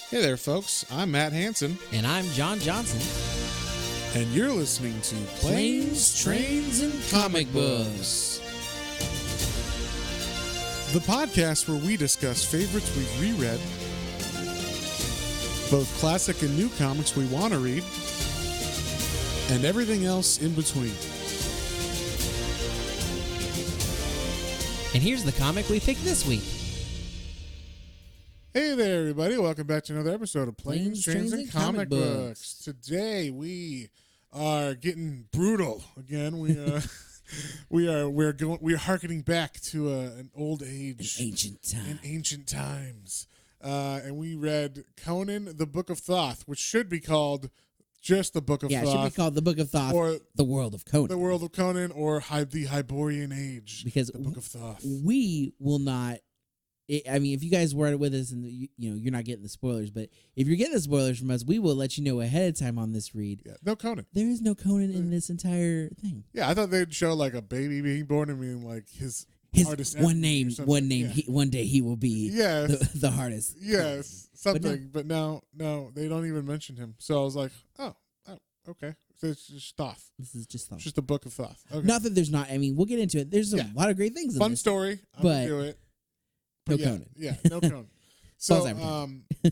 Hey there, folks. I'm Matt Hansen, And I'm John Johnson. and you're listening to Planes, Trains, and Comic Books. the podcast where we discuss favorites we've reread, both classic and new comics we want to read, and everything else in between. And here's the comic we picked this week. Hey there, everybody. Welcome back to another episode of Planes, Trains, and Comic Books. Today we are getting brutal again. We're harkening back to an old age, An ancient times, and we read Conan, the Book of Thoth, which should be called just the Book of Thoth. Yeah, it should be called the Book of Thoth, or the World of Conan. the World of Conan, or the Hyborian Age, Because the Book of Thoth. we will not. I mean, if you guys were with us and you're not getting the spoilers, but if you're getting the spoilers from us, we will let you know ahead of time on this read. Yeah, no Conan. There is no Conan in this entire thing. Yeah, I thought they'd show like a baby being born and being like his hardest one enemy name. or something. Yeah. One day he will be the hardest. Yes, something. But no, they don't even mention him. So I was like, oh, okay. So it's just Thoth. This is just Thoth. It's just the Book of Thoth. Okay. Not that there's not. I mean, we'll get into it. There's a lot of great things in Fun this. story. I'm but gonna do it. No But yeah, Conan. Yeah, no Conan. So,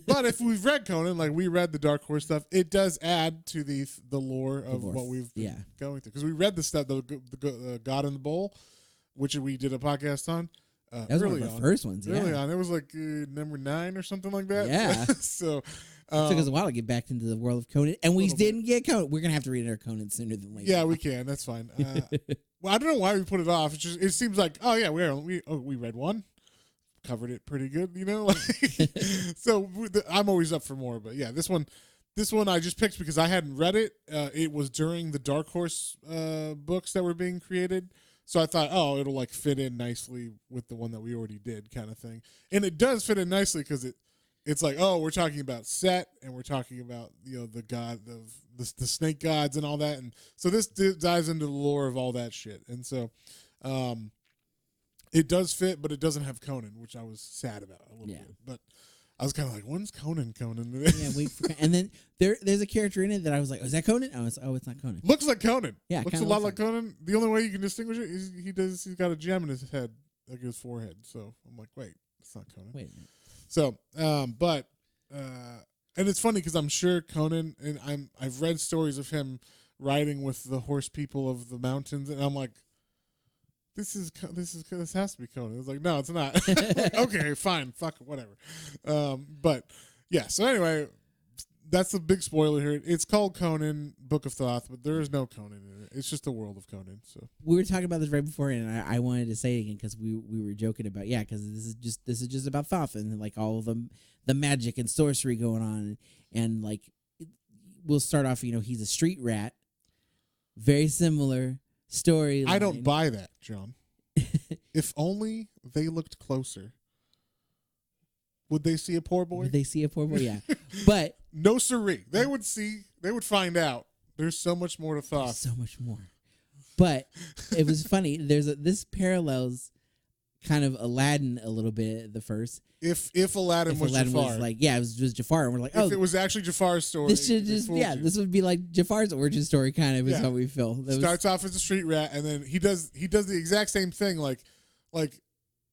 but if we've read Conan, like we read the Dark Horse stuff, it does add to the lore of what we've been going through. Because we read the stuff, the God in the Bowl, which we did a podcast on. That was one of the first ones. Early on, it was like number 9 or something like that. Yeah. So it took us a while to get back into the world of Conan, and we didn't get Conan. We're gonna have to read our Conan sooner than later. Yeah, we can. That's fine. Well, I don't know why we put it off. It's just it seems like we read one. Covered it pretty good, so I'm always up for more. But yeah, this one I just picked because I hadn't read it. It was during the Dark Horse books that were being created, so I thought, oh, it'll like fit in nicely with the one that we already did, kind of thing. And it does fit in nicely because it's like, oh, we're talking about Set and we're talking about the god of the snake gods and all that, and so this dives into the lore of all that shit, and so. It does fit, but it doesn't have Conan, which I was sad about a little bit. But I was kind of like, when's Conan? Yeah, wait for and then there's a character in it that I was like, oh, is that Conan? It's not Conan. Looks like Conan. Yeah, looks a lot like Conan. The only way you can distinguish it is he's got a gem in his head, like his forehead. So I'm like, wait, it's not Conan. Wait a minute. So, and it's funny because I'm sure Conan, and I've read stories of him riding with the horse people of the mountains, and I'm like, This has to be Conan. It's like, no, it's not. Okay, fine, fuck it, whatever. But yeah. So anyway, that's the big spoiler here. It's called Conan, Book of Thoth, but there is no Conan in it. It's just the world of Conan. So we were talking about this right before, and I wanted to say it again because we were joking about because this is just about Thoth and like all of the magic and sorcery going on, and like we'll start off. He's a street rat, very similar. Story. I don't buy that, John. If only they looked closer, would they see a poor boy? Yeah. But no siree. They would find out. There's so much more to Thoth. So much more. But it was funny. This parallels kind of Aladdin a little bit at the first. If Aladdin was Aladdin Jafar. was like, it was Jafar, and we're like, oh, if it was actually Jafar's story, this should this would be like Jafar's origin story, kind of is how we feel. Starts off as a street rat, and then he does the exact same thing.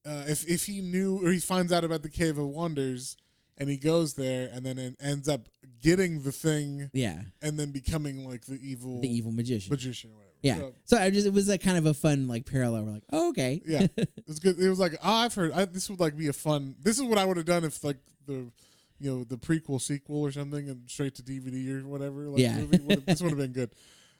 If he knew or he finds out about the Cave of Wonders, and he goes there, and then it ends up getting the thing, and then becoming like the evil magician or whatever. Yeah, so it was like kind of a fun like parallel. We're like, oh, okay, yeah, it's good. It was like, I've heard this would like be a fun. This is what I would have done if like the prequel, sequel, or something, and straight to DVD or whatever. Like, this would have been good.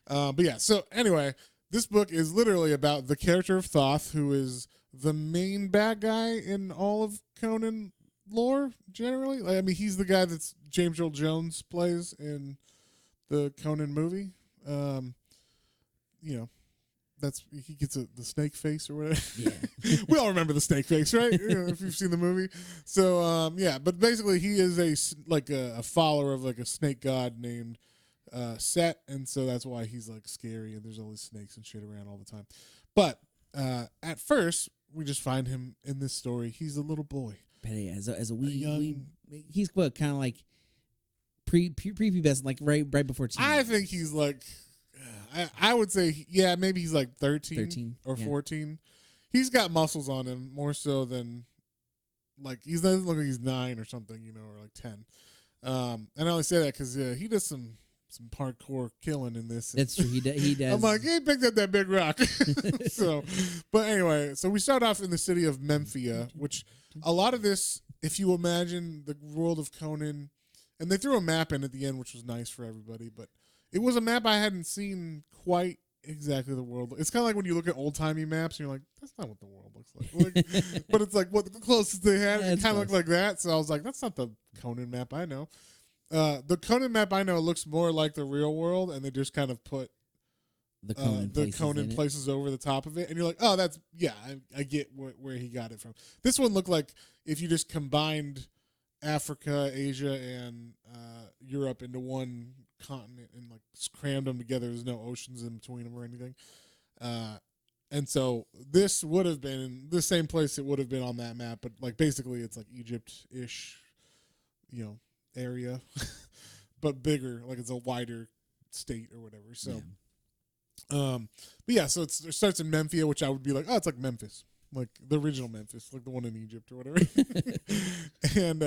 But yeah. So anyway, this book is literally about the character of Thoth, who is the main bad guy in all of Conan lore. Generally, I mean, he's the guy that's James Earl Jones plays in the Conan movie. He gets the snake face or whatever. Yeah. We all remember the snake face, right? If you've seen the movie. So, but basically he is a follower of like a snake god named Set, and so that's why he's like scary and there's all these snakes and shit around all the time. But at first, we just find him in this story. He's a little boy. But yeah, as a young. he's what kind of like prepubescent, like right before teen. I think he's like, I would say, yeah, maybe he's like 13 or 14. He's got muscles on him more so than like he doesn't look like he's 9 or something, or like 10. And I only say that because he does some hardcore killing in this. That's true. He does. I'm like, he picked up that big rock. So, but anyway, so we start off in the city of Memphia, which a lot of this, if you imagine the world of Conan, and they threw a map in at the end, which was nice for everybody, but it was a map I hadn't seen quite exactly the world. It's kind of like when you look at old timey maps and you're like, that's not what the world looks like. But it's like what the closest they had. It kind of looked like that. So I was like, that's not the Conan map I know. The Conan map I know looks more like the real world, and they just kind of put the Conan places over the top of it, and you're like, oh, that's I get where he got it from. This one looked like if you just combined Africa, Asia, and Europe into one continent and like crammed them together. There's no oceans in between them or anything, and so this would have been in the same place it would have been on that map, but like basically it's like Egypt-ish, area, but bigger, like it's a wider state or whatever. So, but yeah, so it starts in Memphia, which I would be like, oh, it's like Memphis, like the original Memphis, like the one in Egypt or whatever. And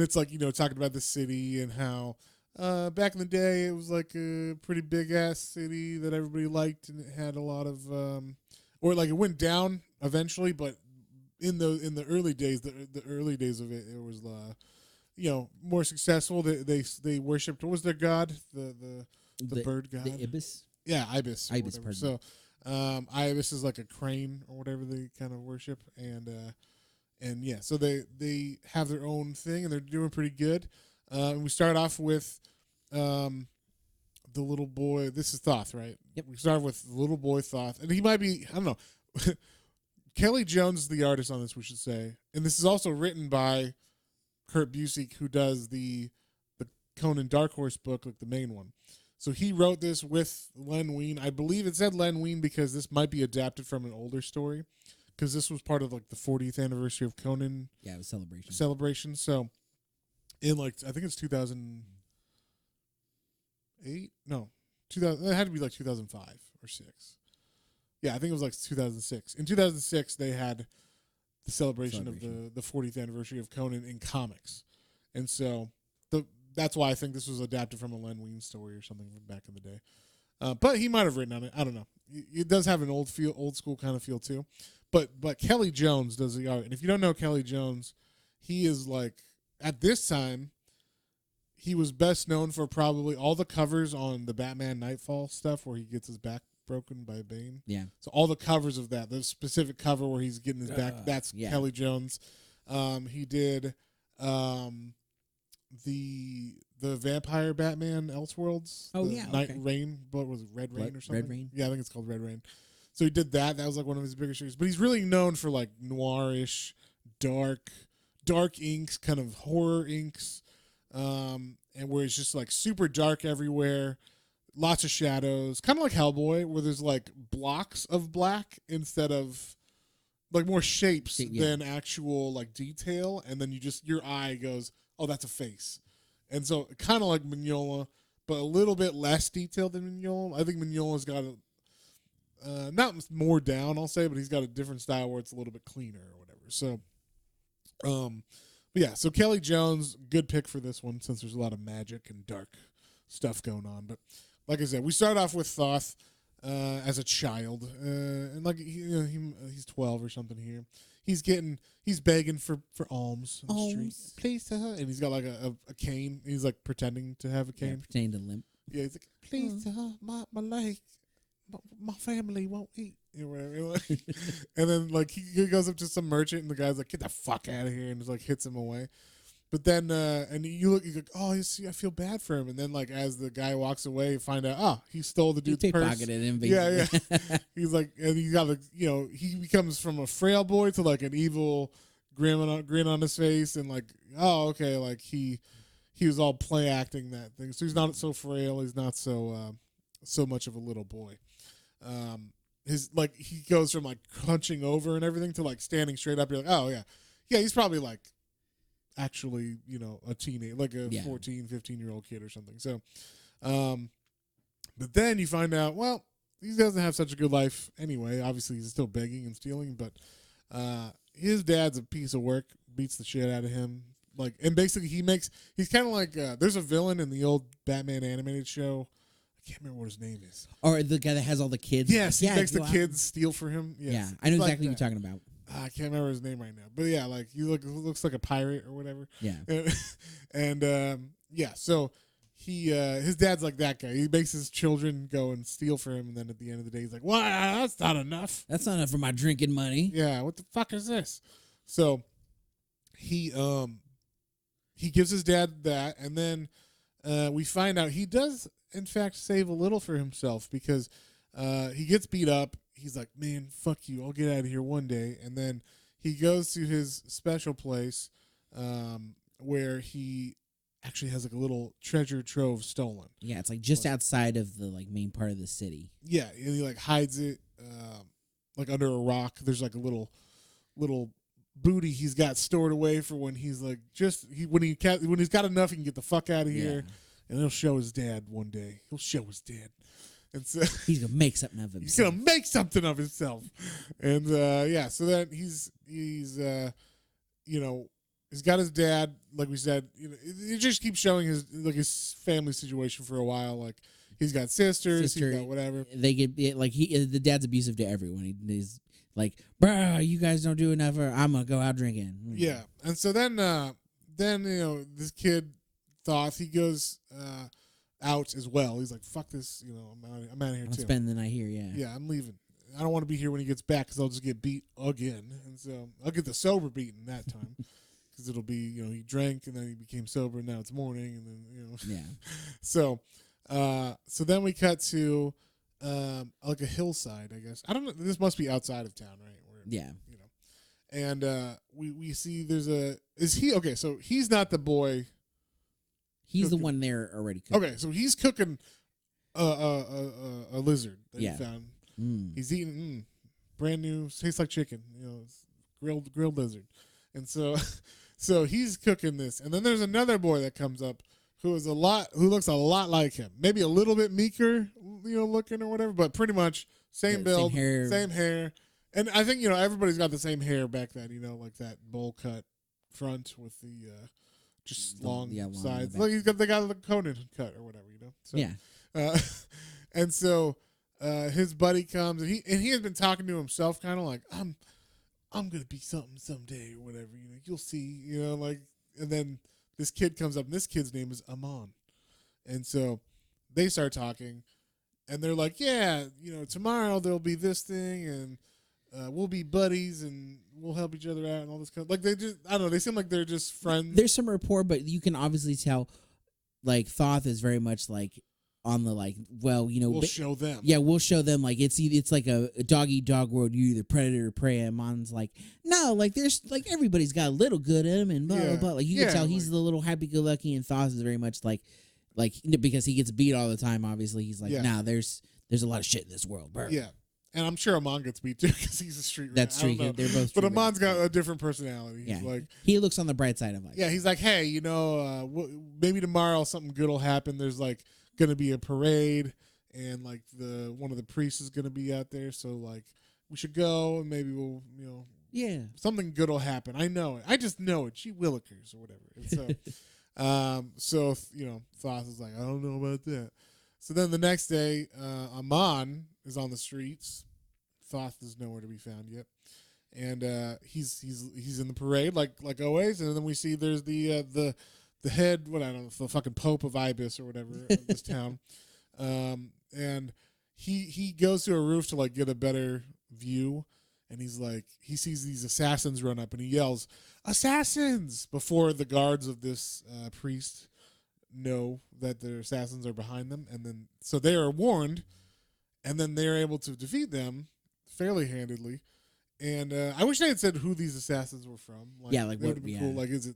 it's like talking about the city and how back in the day it was like a pretty big ass city that everybody liked, and it had a lot of or like it went down eventually, but in the early days, the early days of it was more successful. They worshipped, what was their god? The bird god? The ibis? Yeah, ibis. Ibis, pardon. So ibis is like a crane or whatever they kind of worship, and yeah, so they have their own thing and they're doing pretty good. And we start off with the little boy. This is Thoth, right? Yep. We start with the little boy Thoth, and he might be, I don't know. Kelly Jones is the artist on this, we should say, and this is also written by Kurt Busiek, who does the Conan Dark Horse book, like the main one. So he wrote this with Len Wein. I believe it said Len Wein because this might be adapted from an older story, because this was part of like the 40th anniversary of Conan. Yeah, it was celebration. So in like, I think it's 2008. No, 2000. It had to be like 2005 or 6. Yeah, I think it was like 2006. In 2006, they had the celebration of the 40th anniversary of Conan in comics. And so that's why I think this was adapted from a Len Wein story or something from back in the day. But he might have written on it. I don't know. It does have an old school kind of feel too. But Kelly Jones does the art. And if you don't know Kelly Jones, he is like, at this time, he was best known for probably all the covers on the Batman Nightfall stuff where he gets his back broken by Bane. Yeah. So all the covers of that, the specific cover where he's getting his back, that's Kelly Jones. He did the vampire Batman Elseworlds. Oh, Night Rain. What was it? Red Rain or something? Red Rain. Yeah, I think it's called Red Rain. So he did that. That was like one of his bigger series. But he's really known for like noirish, dark inks, kind of horror inks, and where it's just like super dark everywhere, lots of shadows, kind of like Hellboy, where there's like blocks of black instead of like more shapes than actual like detail, and then your eye goes, oh, that's a face. And so kind of like Mignola, but a little bit less detailed than Mignola. I think Mignola's got not more down, I'll say, but he's got a different style where it's a little bit cleaner or whatever. So, but yeah, so Kelly Jones, good pick for this one since there's a lot of magic and dark stuff going on. But like I said, we start off with Thoth as a child, and like he's 12 or something here. He's begging for alms on the street. Please, and he's got like a cane. He's like pretending to have a cane. Yeah, pretending to limp. Yeah, he's like, please, my leg, my family won't eat. Whatever. And then like he goes up to some merchant, and the guy's like, get the fuck out of here, and just like hits him away. But then, and you look, you're like, oh, you see, I feel bad for him. And then, like, as the guy walks away, you find out, he stole the dude's purse. Pocketed him. Yeah. He's like, and he got he becomes from a frail boy to like an evil grin on his face, and like, oh, okay, like he was all play acting that thing. So he's not so frail. He's not so much of a little boy. He goes from like crunching over and everything to like standing straight up. You're like, oh yeah. Yeah, he's probably like actually, a teenager, like a Yeah. 14, 15-year-old kid or something. So, but then you find out, well, he doesn't have such a good life anyway. Obviously, he's still begging and stealing, but his dad's a piece of work, beats the shit out of him. Like, and basically he's kind of like, there's a villain in the old Batman animated show. I can't remember what his name is. Or the guy that has all the kids. Yes, he makes the kids steal for him. Yes. Yeah, I know Like exactly what you're talking about. I can't remember his name right now, but yeah, like he looks like a pirate or whatever. Yeah, and yeah, so he his dad's like that guy. He makes his children go and steal for him, and then at the end of the day, he's like, "Well, that's not enough. That's not enough for my drinking money." Yeah, what the fuck is this? So he gives his dad that, and then we find out he does in fact save a little for himself because he gets beat up. He's like, man, fuck you. I'll get out of here one day. And then he goes to his special place where he actually has like a little treasure trove stolen. Yeah, it's like just outside of the like main part of the city. Yeah, and he like hides it like under a rock. There's like a little booty he's got stored away for when he's like when he's got enough, he can get the fuck out of here. And he'll show his dad one day. He'll show his dad. And so he's gonna make something of himself. He's gonna make something of himself. And yeah, so then he's he's got his dad, like we said, it just keeps showing his family situation for a while. Like he's got sisters, he's got whatever. They get like the dad's abusive to everyone. He's like, bro, you guys don't do enough, or I'm gonna go out drinking. Yeah. And so then this kid Thoth, he goes out as well. He's like, fuck this, I'm out of here too. Spend the night here, yeah. Yeah, I'm leaving. I don't want to be here when he gets back because I'll just get beat again. And so I'll get the sober beaten that time because it'll be, he drank and then he became sober and now it's morning and then, Yeah. So then we cut to like a hillside, I guess. I don't know. This must be outside of town, right? Yeah. And we see so he's not the boy. He's the one there already cooking. Okay, so he's cooking a lizard that he found. He's eating brand new, tastes like chicken, grilled lizard. And so he's cooking this. And then there's another boy that comes up who looks a lot like him. Maybe a little bit meeker, looking or whatever, but pretty much same build, same hair. And I think, everybody's got the same hair back then, like that bowl cut front with the just long sides. Like they got the Conan cut or whatever, So, yeah. And so his buddy comes and he has been talking to himself, kind of like I'm gonna be something someday or whatever. You'll see. And then this kid comes up, and this kid's name is Amon, and so they start talking, and they're like, yeah, tomorrow there'll be this thing, and we'll be buddies and we'll help each other out and all this kind of, like they just, I don't know, they seem like they're just friends. There's some rapport, but you can obviously tell like Thoth is very much like on the like, well, we'll show them. Yeah, we'll show them. Like it's like a dog eat dog world. You're either predator or prey. And Mon's like, no, like there's like everybody's got a little good in him and blah blah blah. Like you can tell he's the little happy go lucky, and Thoth is very much like because he gets beat all the time. Obviously, he's like, nah, there's a lot of shit in this world, bro. Yeah. And I'm sure Amon gets beat too because he's a street rat. That's true. They're both. But Amon's got a different personality. He's like, he looks on the bright side of life. Yeah, he's like, hey, maybe tomorrow something good will happen. There's like gonna be a parade, and like one of the priests is gonna be out there. So like we should go, and maybe we'll something good will happen. I know it. I just know it. Gee willikers or whatever. And so Thoth is like, I don't know about that. So then the next day, Amon is on the streets. Thoth is nowhere to be found yet, and he's in the parade like always. And then we see there's the head, what I don't know, the fucking Pope of Ibis or whatever of this town, and he goes to a roof to like get a better view, and he's like he sees these assassins run up, and he yells assassins before the guards of this priest know that their assassins are behind them, and then so they are warned, and then they're able to defeat them fairly handedly. And I wish they had said who these assassins were from. Like, yeah, like what? Cool. Like, is it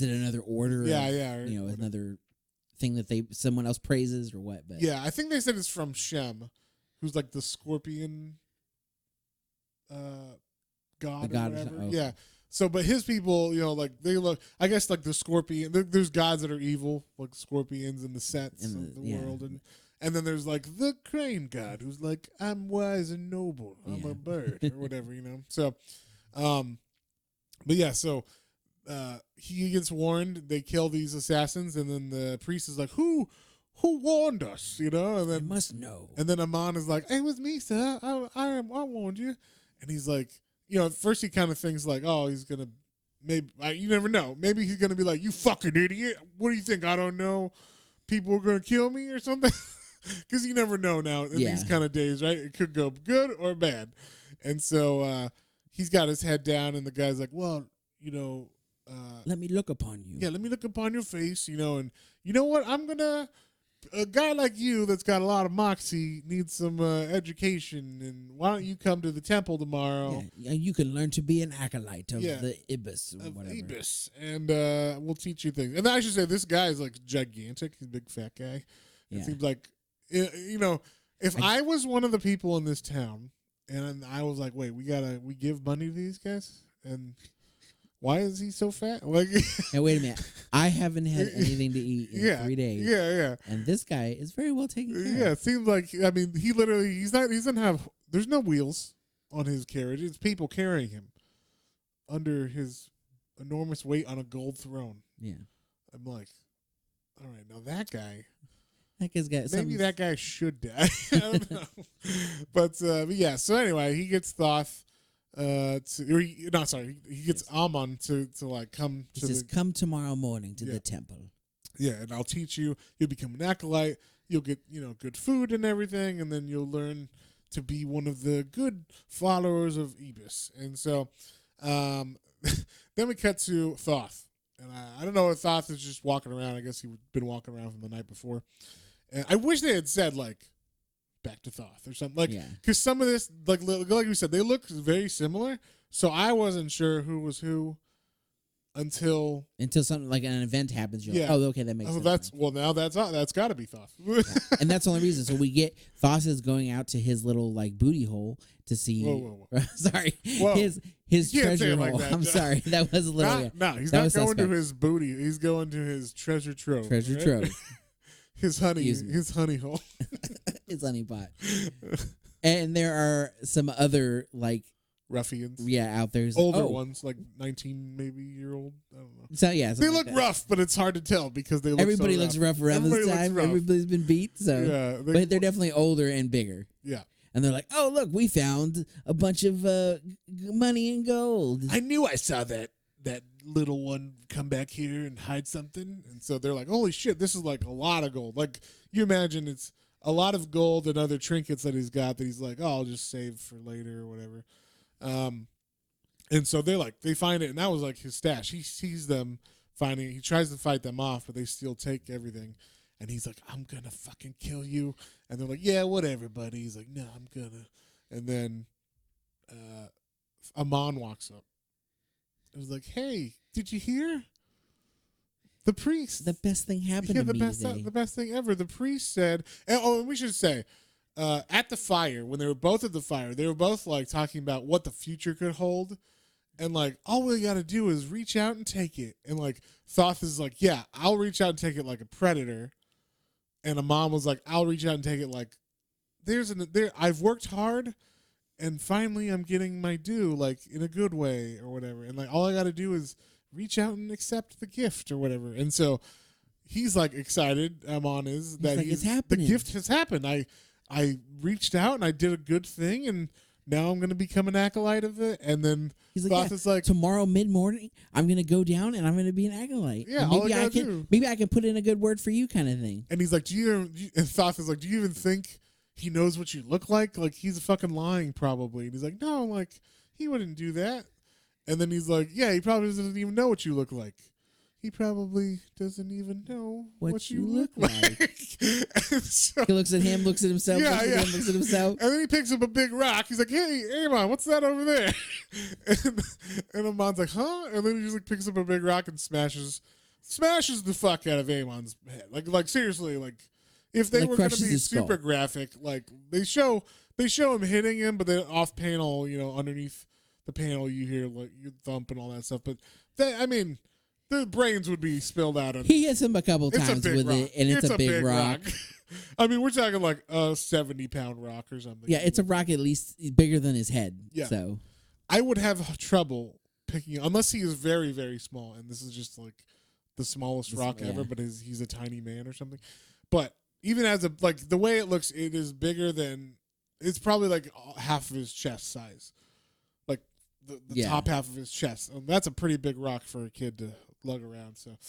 another order? Yeah, or, another thing that someone else praises or what? But yeah, I think they said it's from Shem, who's like the scorpion god. The god or whatever. okay. Yeah, So, but his people, like they look, I guess, like the scorpion. There's gods that are evil, like scorpions in the sets of the world, and then there's like the crane god, who's like, I'm wise and noble, I'm a bird or whatever, So, but yeah, so he gets warned. They kill these assassins, and then the priest is like, who warned us, and then I must know. And then Amon is like, it was me, sir. I warned you. And he's like, at first he kind of thinks like, oh, he's gonna maybe you never know. Maybe he's gonna be like, you fucking idiot. What do you think? I don't know. People are gonna kill me or something. Because you never know now in these kind of days, right? It could go good or bad. And so he's got his head down, and the guy's like, well, let me look upon you. Yeah, let me look upon your face, and you know what? A guy like you that's got a lot of moxie needs some education, and why don't you come to the temple tomorrow? Yeah, you can learn to be an acolyte of the Ibis or whatever. Ibis, and we'll teach you things. And I should say, this guy is like gigantic. He's a big fat guy. It seems like, if I was one of the people in this town, and I was like, wait, we give money to these guys, and why is he so fat? Like, now wait a minute. I haven't had anything to eat in 3 days. Yeah. And this guy is very well taken care of. Yeah, it seems like, he literally, he doesn't have, there's no wheels on his carriage. It's people carrying him under his enormous weight on a gold throne. Yeah. I'm like, all right, now that guy. That guy's got maybe that guy should die. I don't know. But yeah, so anyway, he gets Thoth. He gets Amon to like come. He says, "Come tomorrow morning to the temple." Yeah, and I'll teach you. You'll become an acolyte. You'll get good food and everything, and then you'll learn to be one of the good followers of Ibis. And so, then we cut to Thoth, and I don't know if Thoth is just walking around. I guess he'd been walking around from the night before. And I wish they had said like, back to Thoth or something, like, because some of this, like we said, they look very similar, so I wasn't sure who was who until something like an event happens. You're like, oh, okay, that makes sense. That's got to be Thoth. And that's the only reason. So we get Thoth is going out to his little like booty hole to see. Whoa. Sorry, Whoa. his treasure hole. Like that. I'm sorry, that was a little. No, he's not going to his booty. He's going to his treasure trove. Trove. His honey hole. His honey pot. And there are some other like ruffians. Yeah, out there. Older ones, like 19 maybe year old. I don't know. So yeah, they look rough, but it's hard to tell because they look Everybody looks rough around this time. Everybody's been beat, so but they're definitely older and bigger. Yeah. And they're like, "Oh, look, we found a bunch of money and gold." I knew I saw that little one come back here and hide something. And so they're like, holy shit, this is like a lot of gold. Like, you imagine it's a lot of gold and other trinkets that he's got that he's like, oh, I'll just save for later or whatever. And so they find it, and that was like his stash. He sees them finding it. He tries to fight them off, but they still take everything. And he's like, I'm gonna fucking kill you. And they're like, yeah, whatever, buddy. He's like, no, I'm gonna. And then Amon walks up. It was like, hey, did you hear? The priest. The best thing happened to me today. The best thing ever. The priest said, and we should say, at the fire, when they were both at the fire, they were both like talking about what the future could hold. And like, all we got to do is reach out and take it. And like, Thoth is like, yeah, I'll reach out and take it like a predator. And Amon was like, I'll reach out and take it like, I've worked hard. And finally, I'm getting my due, like, in a good way or whatever. And, like, all I got to do is reach out and accept the gift or whatever. And so he's, like, excited, Amon is, that like, it's happening. The gift has happened. I reached out and I did a good thing, and now I'm going to become an acolyte of it. And then he's like, is like, tomorrow mid-morning, I'm going to go down and I'm going to be an acolyte. Yeah, maybe I can put in a good word for you kind of thing. And he's like, and Thoth is like, do you even think he knows what you look like? Like, he's fucking lying probably. And he's like, no, like, he wouldn't do that. And then he's like, yeah, he probably doesn't even know what you look like. He probably doesn't even know what you look like. So, he looks at him, looks at himself, looks at himself. And then he picks up a big rock. He's like, hey, Amon, what's that over there? And Amon's like, huh? And then he just like picks up a big rock and smashes the fuck out of Amon's head. Like seriously, like, if they were going to be super graphic, like they show him hitting him, but then off panel, underneath the panel you hear like you thump and all that stuff. But I mean, the brains would be spilled out. He hits him a couple times with rock. it, and it's a big rock. I mean, we're talking like a 70-pound rock or something. Yeah, it's a rock at least bigger than his head. Yeah. So I would have trouble picking, unless he is very, very small, and this is just like the smallest rock ever, but he's a tiny man or something. But even as the way it looks, it is bigger than, it's probably like half of his chest size. Like the top half of his chest. That's a pretty big rock for a kid to lug around. So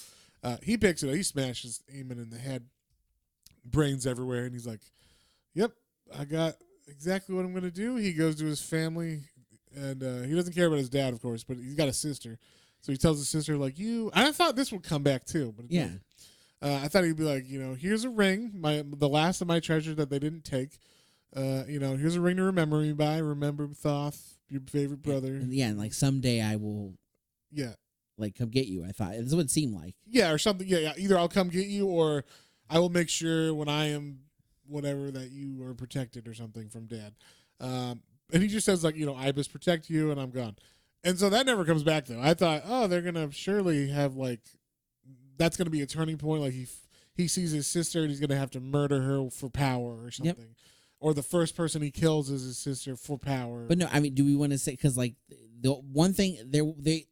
he picks it up, he smashes Eamon in the head. Brains everywhere, and he's like, "Yep, I got exactly what I'm going to do." He goes to his family, and he doesn't care about his dad, of course, but he's got a sister. So he tells his sister, like, and I thought this would come back too, but it didn't. I thought he'd be like, here's a ring, the last of my treasure that they didn't take. Here's a ring to remember me by. Remember Thoth, your favorite brother. And like someday I will. Yeah. Like come get you. I thought this is what it seemed like. Yeah, or something. Yeah. Either I'll come get you, or I will make sure when I am whatever that you are protected or something from Dad. And he just says like, Ibis protect you, and I'm gone. And so that never comes back though. I thought, they're gonna surely have like, that's gonna be a turning point. Like he sees his sister and he's gonna have to murder her for power or something. Yep. Or the first person he kills is his sister for power. But no, I mean, do we want to say, because like the one thing they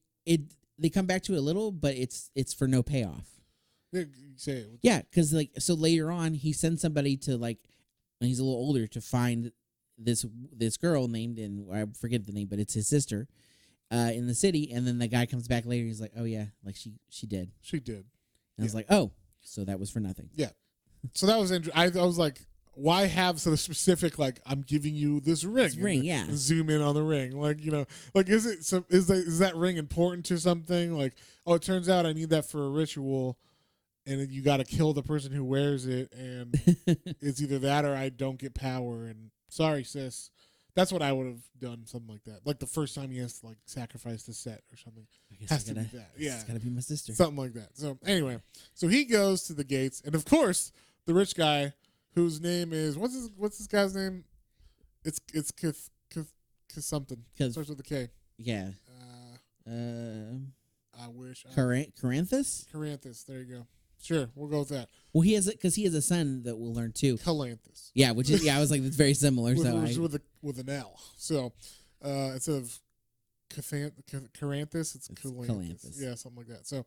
come back to it a little, but it's for no payoff. Say it. Yeah, because like so later on he sends somebody to like when he's a little older to find this girl named, and I forget the name, but it's his sister in the city, and then the guy comes back later. He's like, oh yeah, like she did. She did. And I was like, oh, so that was for nothing. Yeah. So that was interesting. I was like, why have so specific? Like, I'm giving you this ring. This ring, yeah. Zoom in on the ring, like like is that ring important to something? Like, it turns out I need that for a ritual. And you got to kill the person who wears it, and it's either that or I don't get power. And sorry, sis, that's what I would have done, something like that. Like the first time he has to like sacrifice the set or something. I guess to be that. Yeah, it's gotta be my sister, something like that. So anyway, so he goes to the gates, and of course, the rich guy, whose name is what's this guy's name? It's something. Starts with a K. Yeah. I wish. Coranthus. Coranthus. There you go. Sure, we'll go with that. Well, he has a son that we'll learn too. Calanthus. Yeah, which is I was like, it's very similar. with an L. So instead of Caranthus, it's Calanthus. Yeah, something like that. So,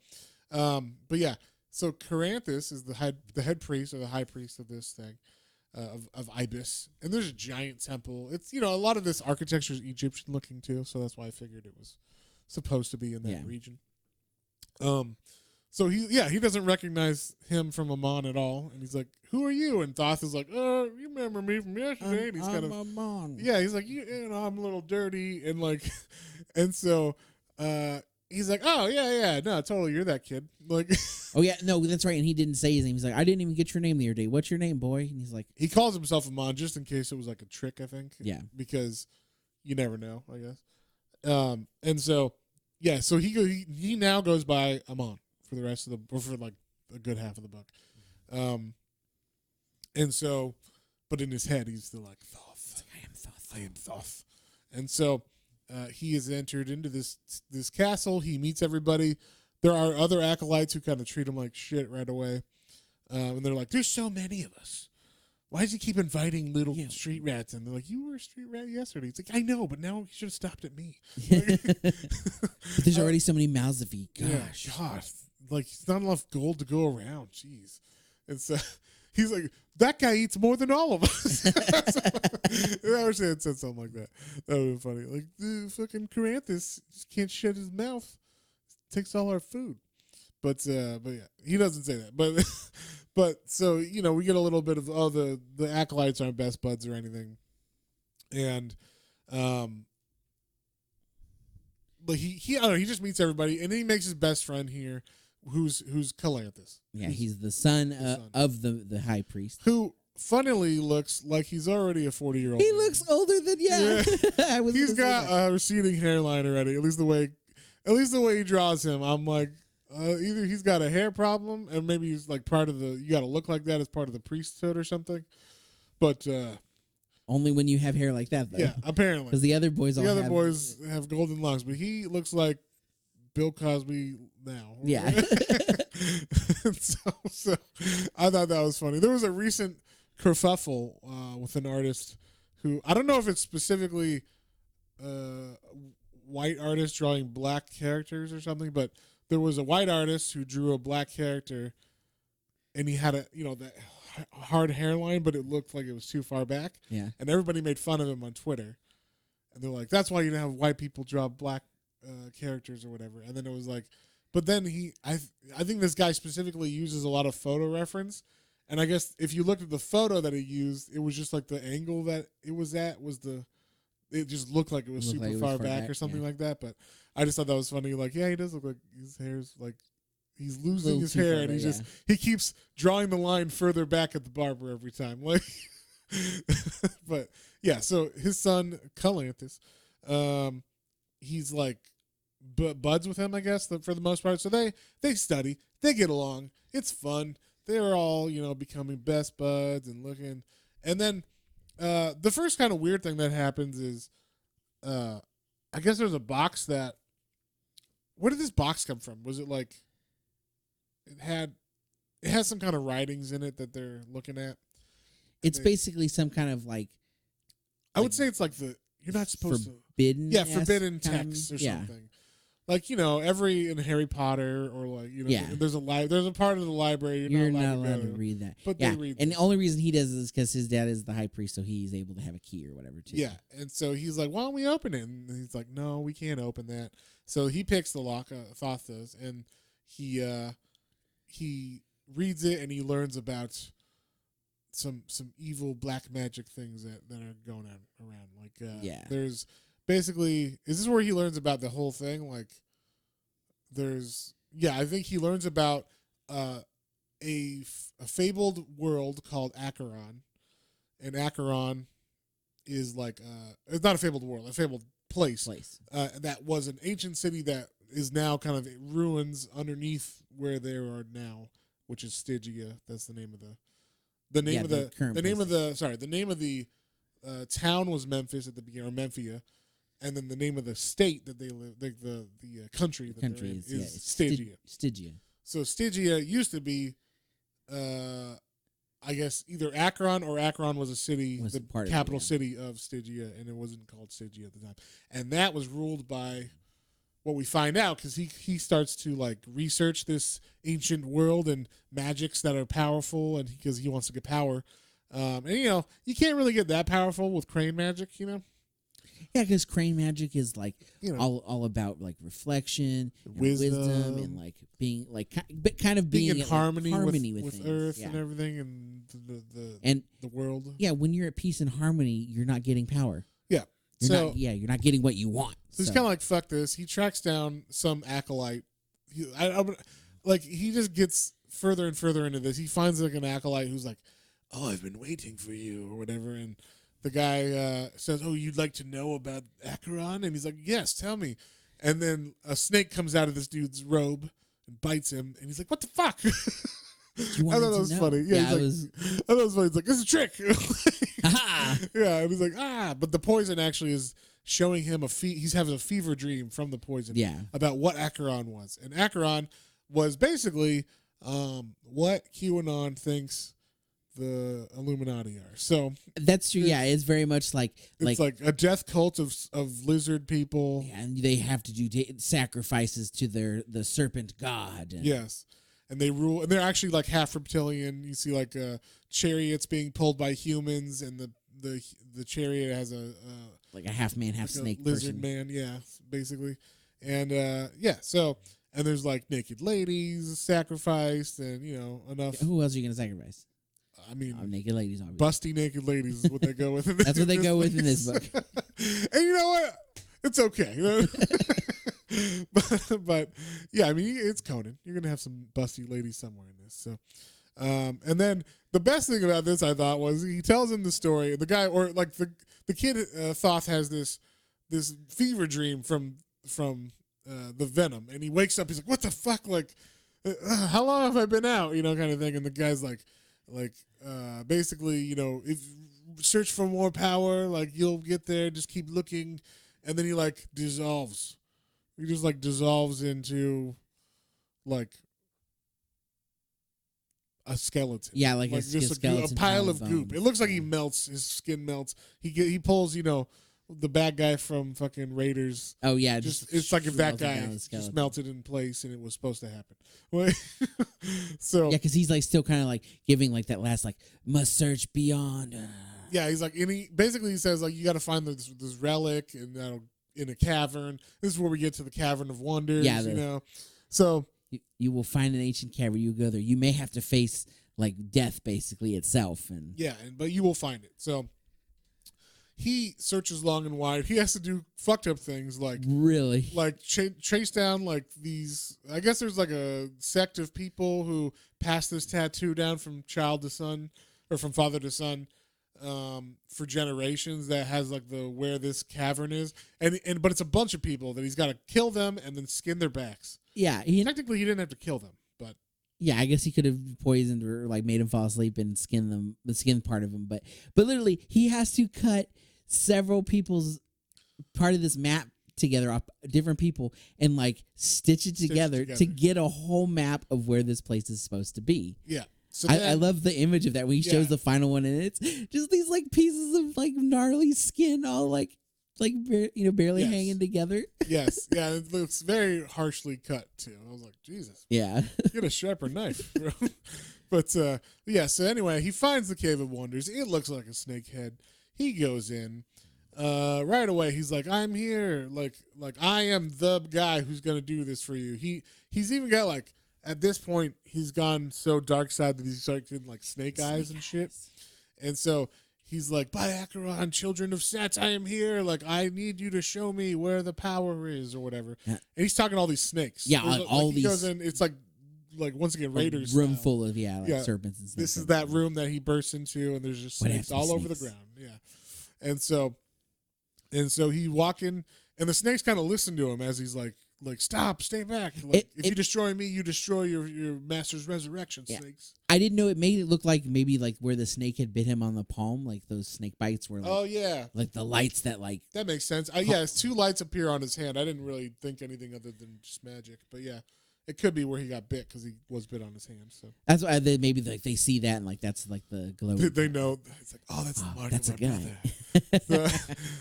but yeah, so Caranthus is the head priest or the high priest of this thing of Ibis, and there's a giant temple. It's a lot of this architecture is Egyptian looking too, so that's why I figured it was supposed to be in that region. So he doesn't recognize him from Amon at all, and he's like, "Who are you?" And Thoth is like, "You remember me from yesterday?" And he's kind of Amon. Yeah, he's like, I'm a little dirty, and like, and so he's like, "Oh yeah, no, totally, you're that kid." Like, oh yeah, no, that's right. And he didn't say his name. He's like, "I didn't even get your name the other day. What's your name, boy?" And he's like, he calls himself Amon just in case it was like a trick, I think. Yeah, because you never know, I guess. And so yeah, so he now goes by Amon for the rest of for like a good half of the book. And so, but in his head, he's still like, Thoth. I am Thoth. And so he is entered into this castle. He meets everybody. There are other acolytes who kind of treat him like shit right away. And they're like, there's so many of us. Why does he keep inviting little street rats? And they're like, you were a street rat yesterday. It's like, I know, but now he should have stopped at me. But there's already so many mouths to feed. Gosh. Yeah, gosh. Like, it's not enough gold to go around. Jeez. And so he's like, that guy eats more than all of us. I wish they had said something like that. That would have been funny. Like, the fucking Caranthus just can't shut his mouth. Takes all our food. But yeah, he doesn't say that. But so, we get a little bit of, the acolytes aren't best buds or anything. And, but he I don't know, he just meets everybody, and then he makes his best friend here, who's Calanthus. Yeah, he's the son of the high priest, who funnily looks like he's already a 40-year-old. He looks older than He's got a receding hairline already. At least the way he draws him, I'm like, either he's got a hair problem, and maybe he's like part of you got to look like that as part of the priesthood or something. But Only when you have hair like that, though. Yeah, apparently. Because the other boys all have... boys have golden locks, but he looks like Bill Cosby now. Yeah. so I thought that was funny. There was a recent kerfuffle with an artist who, I don't know if it's specifically white artist drawing black characters or something, but there was a white artist who drew a black character, and he had that hard hairline, but it looked like it was too far back. Yeah. And everybody made fun of him on Twitter. And they're like, that's why you don't have white people draw black characters or whatever. And then it was like, but then I think this guy specifically uses a lot of photo reference. And I guess if you looked at the photo that he used, it was just like the angle that it was at it just looked like it was super far back or something like that. But I just thought that was funny. Like, yeah, he does look like his hair's like, he's losing his hair, and he keeps drawing the line further back at the barber every time. Like, but yeah. So his son Calanthus, he's like buds with him, I guess, for the most part. So they study, they get along, it's fun. They're all becoming best buds and looking. And then the first kind of weird thing that happens is, I guess there's a box that. Where did this box come from? Was it like? It has some kind of writings in it that they're looking at. It's basically some kind of like. I would say it's like you're not supposed forbidden. to. Forbidden text or something. Like every in Harry Potter or like there's a part of the library you're not allowed to read that. But they read. And the only reason he does it is because his dad is the high priest, so he's able to have a key or whatever too. Yeah, and so he's like, "Why don't we open it?" And he's like, "No, we can't open that." So he picks the lock. Thoth does, and he reads it and he learns about some evil black magic things that are going on around. Like there's basically, is this where he learns about the whole thing? Like I think he learns about a fabled world called Acheron, and Acheron is like it's not a fabled world, a fabled place. That was an ancient city that is now kind of ruins underneath where they are now, which is Stygia. That's the name of the name of the town was Memphis at the beginning, or Memphia, and then the name of the state that they live, the country that they're in is Stygia. Stygia. So Stygia used to be, I guess either Akron or Akron was a city, the capital city of Stygia, and it wasn't called Stygia at the time, and that was ruled by. What we find out, because he starts to like research this ancient world and magics that are powerful, and because he wants to get power, and you can't really get that powerful with crane magic, Yeah, because crane magic is like all about like reflection, and wisdom, and like being like kind of being in harmony with things, Earth and everything, and the world. Yeah, when you're at peace and harmony, you're not getting power. Yeah. You're not getting what you want. So he's kind of like, fuck this. He tracks down some acolyte. He just gets further and further into this. He finds like an acolyte who's like, "Oh, I've been waiting for you," or whatever. And the guy says, "Oh, you'd like to know about Acheron?" And he's like, "Yes, tell me." And then a snake comes out of this dude's robe and bites him. And he's like, "What the fuck?" I thought that was funny. Yeah, I thought it was funny. He's like, "This is a trick." Yeah, and he's like, but the poison actually is showing him he's having a fever dream from the poison. Yeah. About what Acheron was, and Acheron was basically what QAnon thinks the Illuminati are. So that's true. Yeah, it's very much like it's like a death cult of lizard people. Yeah, and they have to do sacrifices to the serpent god. Yes. And they rule, and they're actually like half reptilian. You see like chariots being pulled by humans, and the chariot has a half man, half snake lizard person. Man, basically. And so and there's like naked ladies sacrificed, and enough. Who else are you gonna sacrifice? I mean, naked ladies, obviously. Busty naked ladies is what they go with. That's what they go with in this book. And you know what? It's okay. but yeah, I mean, it's Conan. You're gonna have some busty ladies somewhere in this. So, and then the best thing about this, I thought, was he tells him the story. The guy, or like the kid, Thoth has this fever dream from the venom, and he wakes up. He's like, "What the fuck? Like, how long have I been out?" Kind of thing. And the guy's like, basically, if search for more power. Like you'll get there. Just keep looking, and then he like dissolves. He just like dissolves into like a skeleton. Yeah, like just a skeleton, a pile of bones. goop. It looks like he melts. His skin melts. He pulls, the bad guy from fucking Raiders. Oh yeah, It's like if that melted guy down the just skeleton. melted in place and it was supposed to happen. So Yeah, because he's like still kind of like giving like that last like must search beyond. yeah, he's like, and he basically says like you got to find this relic and in a cavern. This is where we get to the Cavern of Wonders. Yeah, So you will find an ancient cavern. You go there. You may have to face like death, basically itself, and yeah, but you will find it. So he searches long and wide. He has to do fucked up things like really chase down like these. I guess there's like a sect of people who pass this tattoo down from child to son or from father to son for generations. That has like where this cavern is, but it's a bunch of people that he's got to kill them and then skin their backs. yeah. Technically, he didn't have to kill them, but Yeah, I guess he could have poisoned or like made him fall asleep and skin part of him, but literally he has to cut several people's part of this map together, up different people, and like stitch it together to get a whole map of where this place is supposed to be. yeah. So I love the image of that when he shows the final one, and it's just these like pieces of like gnarly skin, all like barely hanging together. Yes, yeah, it looks very harshly cut too. I was like, Jesus, Yeah, get a sharper knife, bro. But yeah. So anyway, he finds the Cave of Wonders. It looks like a snake head. He goes in. Right away, he's like, "I'm here. Like I am the guy who's gonna do this for you." He's even got like at this point he's gone so dark side that he's starting like snake eyes and shit. And so he's like, "By Acheron, children of Set, I am here. Like I need you to show me where the power is or whatever." Yeah. And he's talking to all these snakes. Yeah, all he these. goes in, it's like once again Raiders room style. full of serpents and stuff. This is that room that he bursts into, and there's just snakes all over the ground. Yeah, and so he walk in, and the snakes kind of listen to him as he's like stop, stay back. Like, if you destroy me, you destroy your master's resurrection. Yeah. Snakes. I didn't know it made it look like maybe like where the snake had bit him on the palm, like those snake bites were. Like, oh yeah, like the lights that like that makes sense. Yeah, it's two lights appear on his hand. I didn't really think anything other than just magic, but yeah. It could be where he got bit because he was bit on his hand. So that's why maybe like they see that and like that's like the glow. They know it's like, oh, that's the mark that's of a my guy. brother.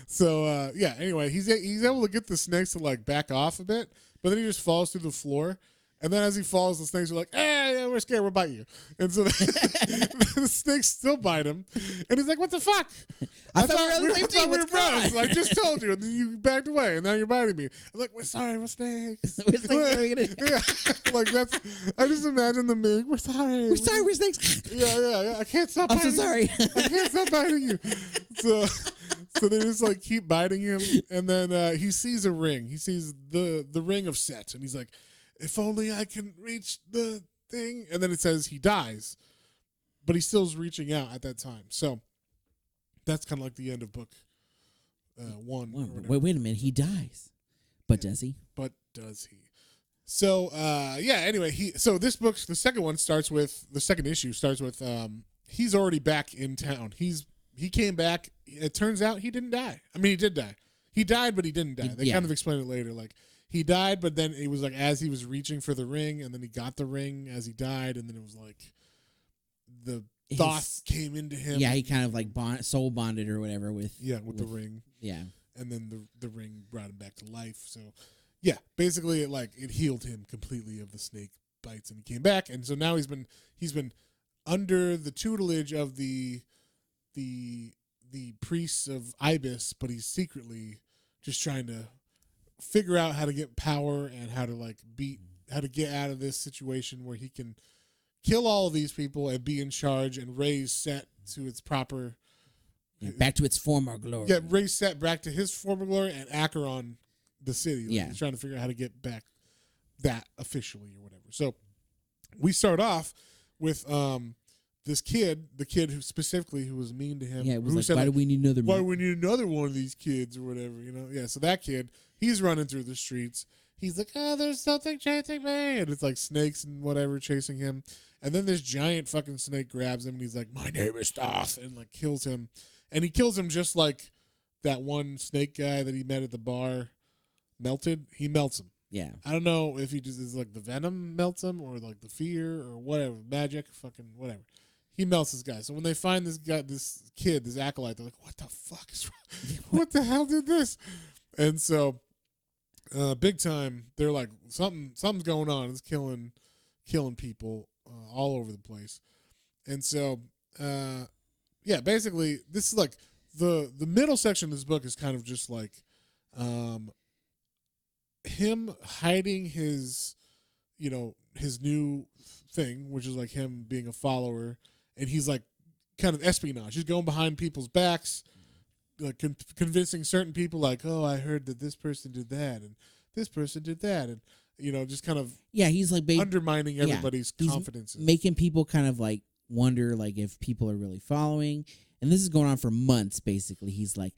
So yeah. Anyway, he's able to get the snakes to like back off a bit, but then he just falls through the floor. And then as he falls, the snakes are like, "Hey, we're scared. We'll bite you." And so the snakes still bite him. And he's like, "What the fuck? I thought we were bros. I just told you. And then you backed away. And now you're biting me." I'm like, "We're sorry. We're snakes." Yeah. Like that's. I just imagine the meme. We're sorry. We're snakes. Yeah. I can't stop. I'm so sorry. I can't stop biting you. So they just like keep biting him. And then he sees a ring. He sees the ring of Set. And he's like, "If only I can reach the thing." And then it says he dies, but he still's reaching out at that time. So that's kind of like the end of book 1. Wait a minute. He dies, but does he? But does he? So yeah. Anyway, this book, the second issue starts with he's already back in town. He came back. It turns out he didn't die. I mean, he did die. He died, but he didn't die. They kind of explain it later, like. He died, but then it was like as he was reaching for the ring, and then he got the ring as he died, and then it was like the Thoth came into him. Yeah, he kind of like soul bonded or whatever with the ring. Yeah, and then the ring brought him back to life. So yeah, basically it healed him completely of the snake bites, and he came back, and so now he's been under the tutelage of the priests of Ibis, but he's secretly just trying to figure out how to get power and how to get out of this situation where he can kill all of these people and be in charge and raise Set to its proper back to its former glory. Yeah, raise Set back to his former glory and Acheron the city. Like, he's trying to figure out how to get back that officially or whatever. So we start off with this kid, the kid who was mean to him. Yeah, it was like, why do we need another? Why do we need another one of these kids or whatever? Yeah. So that kid, he's running through the streets. He's like, "Oh, there's something chasing me," and it's like snakes and whatever chasing him. And then this giant fucking snake grabs him, and he's like, "My name is Thoth," and like kills him. and he kills him just like that one snake guy that he met at the bar melted. He melts him. Yeah. I don't know if he just is like the venom melts him or like the fear or whatever, magic, fucking whatever. He melts this guy. So when they find this guy, this kid, this acolyte, they're like, "What the fuck is wrong? What the hell did this?" And so, big time, they're like, something's going on. It's killing people all over the place. And so, yeah, basically, this is like the middle section of this book is kind of just like, him hiding his, his new thing, which is like him being a follower, and he's like kind of espionage. He's going behind people's backs, like convincing certain people, like, "Oh, I heard that this person did that, and this person did that," and just kind of he's like undermining everybody's confidence, making people kind of like wonder like if people are really following. And this is going on for months. Basically, he's like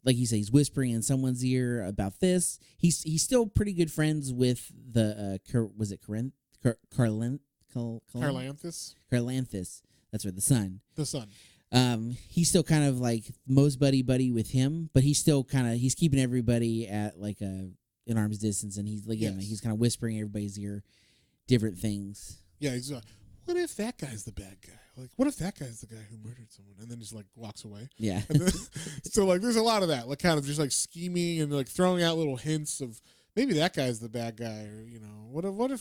you say, he's whispering in someone's ear about this. He's still pretty good friends with the was it Carlanthus? Carlanthus. That's right, the son. The son. He's still kind of like most buddy with him, but he's still he's keeping everybody at like an arm's distance, and he's like he's kind of whispering in everybody's ear different things. Yeah, he's what if that guy's the bad guy? Like, what if that guy's the guy who murdered someone? And then just like walks away. Yeah. So like, there's a lot of that, like kind of just like scheming and like throwing out little hints of maybe that guy's the bad guy, or what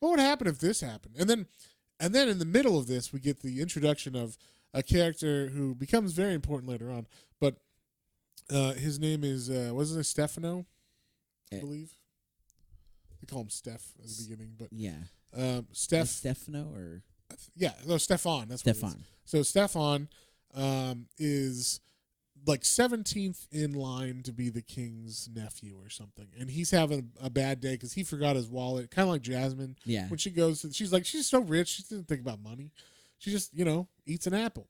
would happen if this happened? And then in the middle of this, we get the introduction of a character who becomes very important later on. But his name is wasn't it Stefano? I believe they call him Steph at the beginning, but Stefano or Stefan. That's Stefan. What it is. So Stefan is like 17th in line to be the king's nephew or something, and he's having a bad day because he forgot his wallet. Kind of like Jasmine. Yeah. When she goes, she's so rich, she doesn't think about money. She just eats an apple,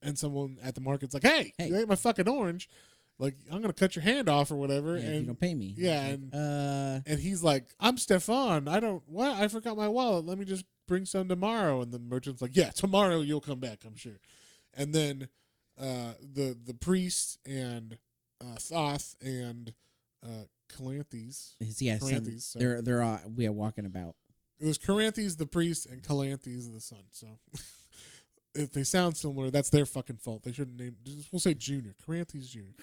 and someone at the market's like, "Hey, you ate my fucking orange. Like, I'm gonna cut your hand off or whatever." Yeah, and you don't pay me. Yeah, and he's like, "I'm Stefan. I forgot my wallet. Let me just bring some tomorrow." And the merchant's like, "Yeah, tomorrow you'll come back, I'm sure." And then the priest and Thoth and Calanthes. Calanthes, they're all walking about. It was Calanthes the priest and Calanthes the son. So if they sound similar, that's their fucking fault. They shouldn't name. We'll say Junior. Calanthes Junior.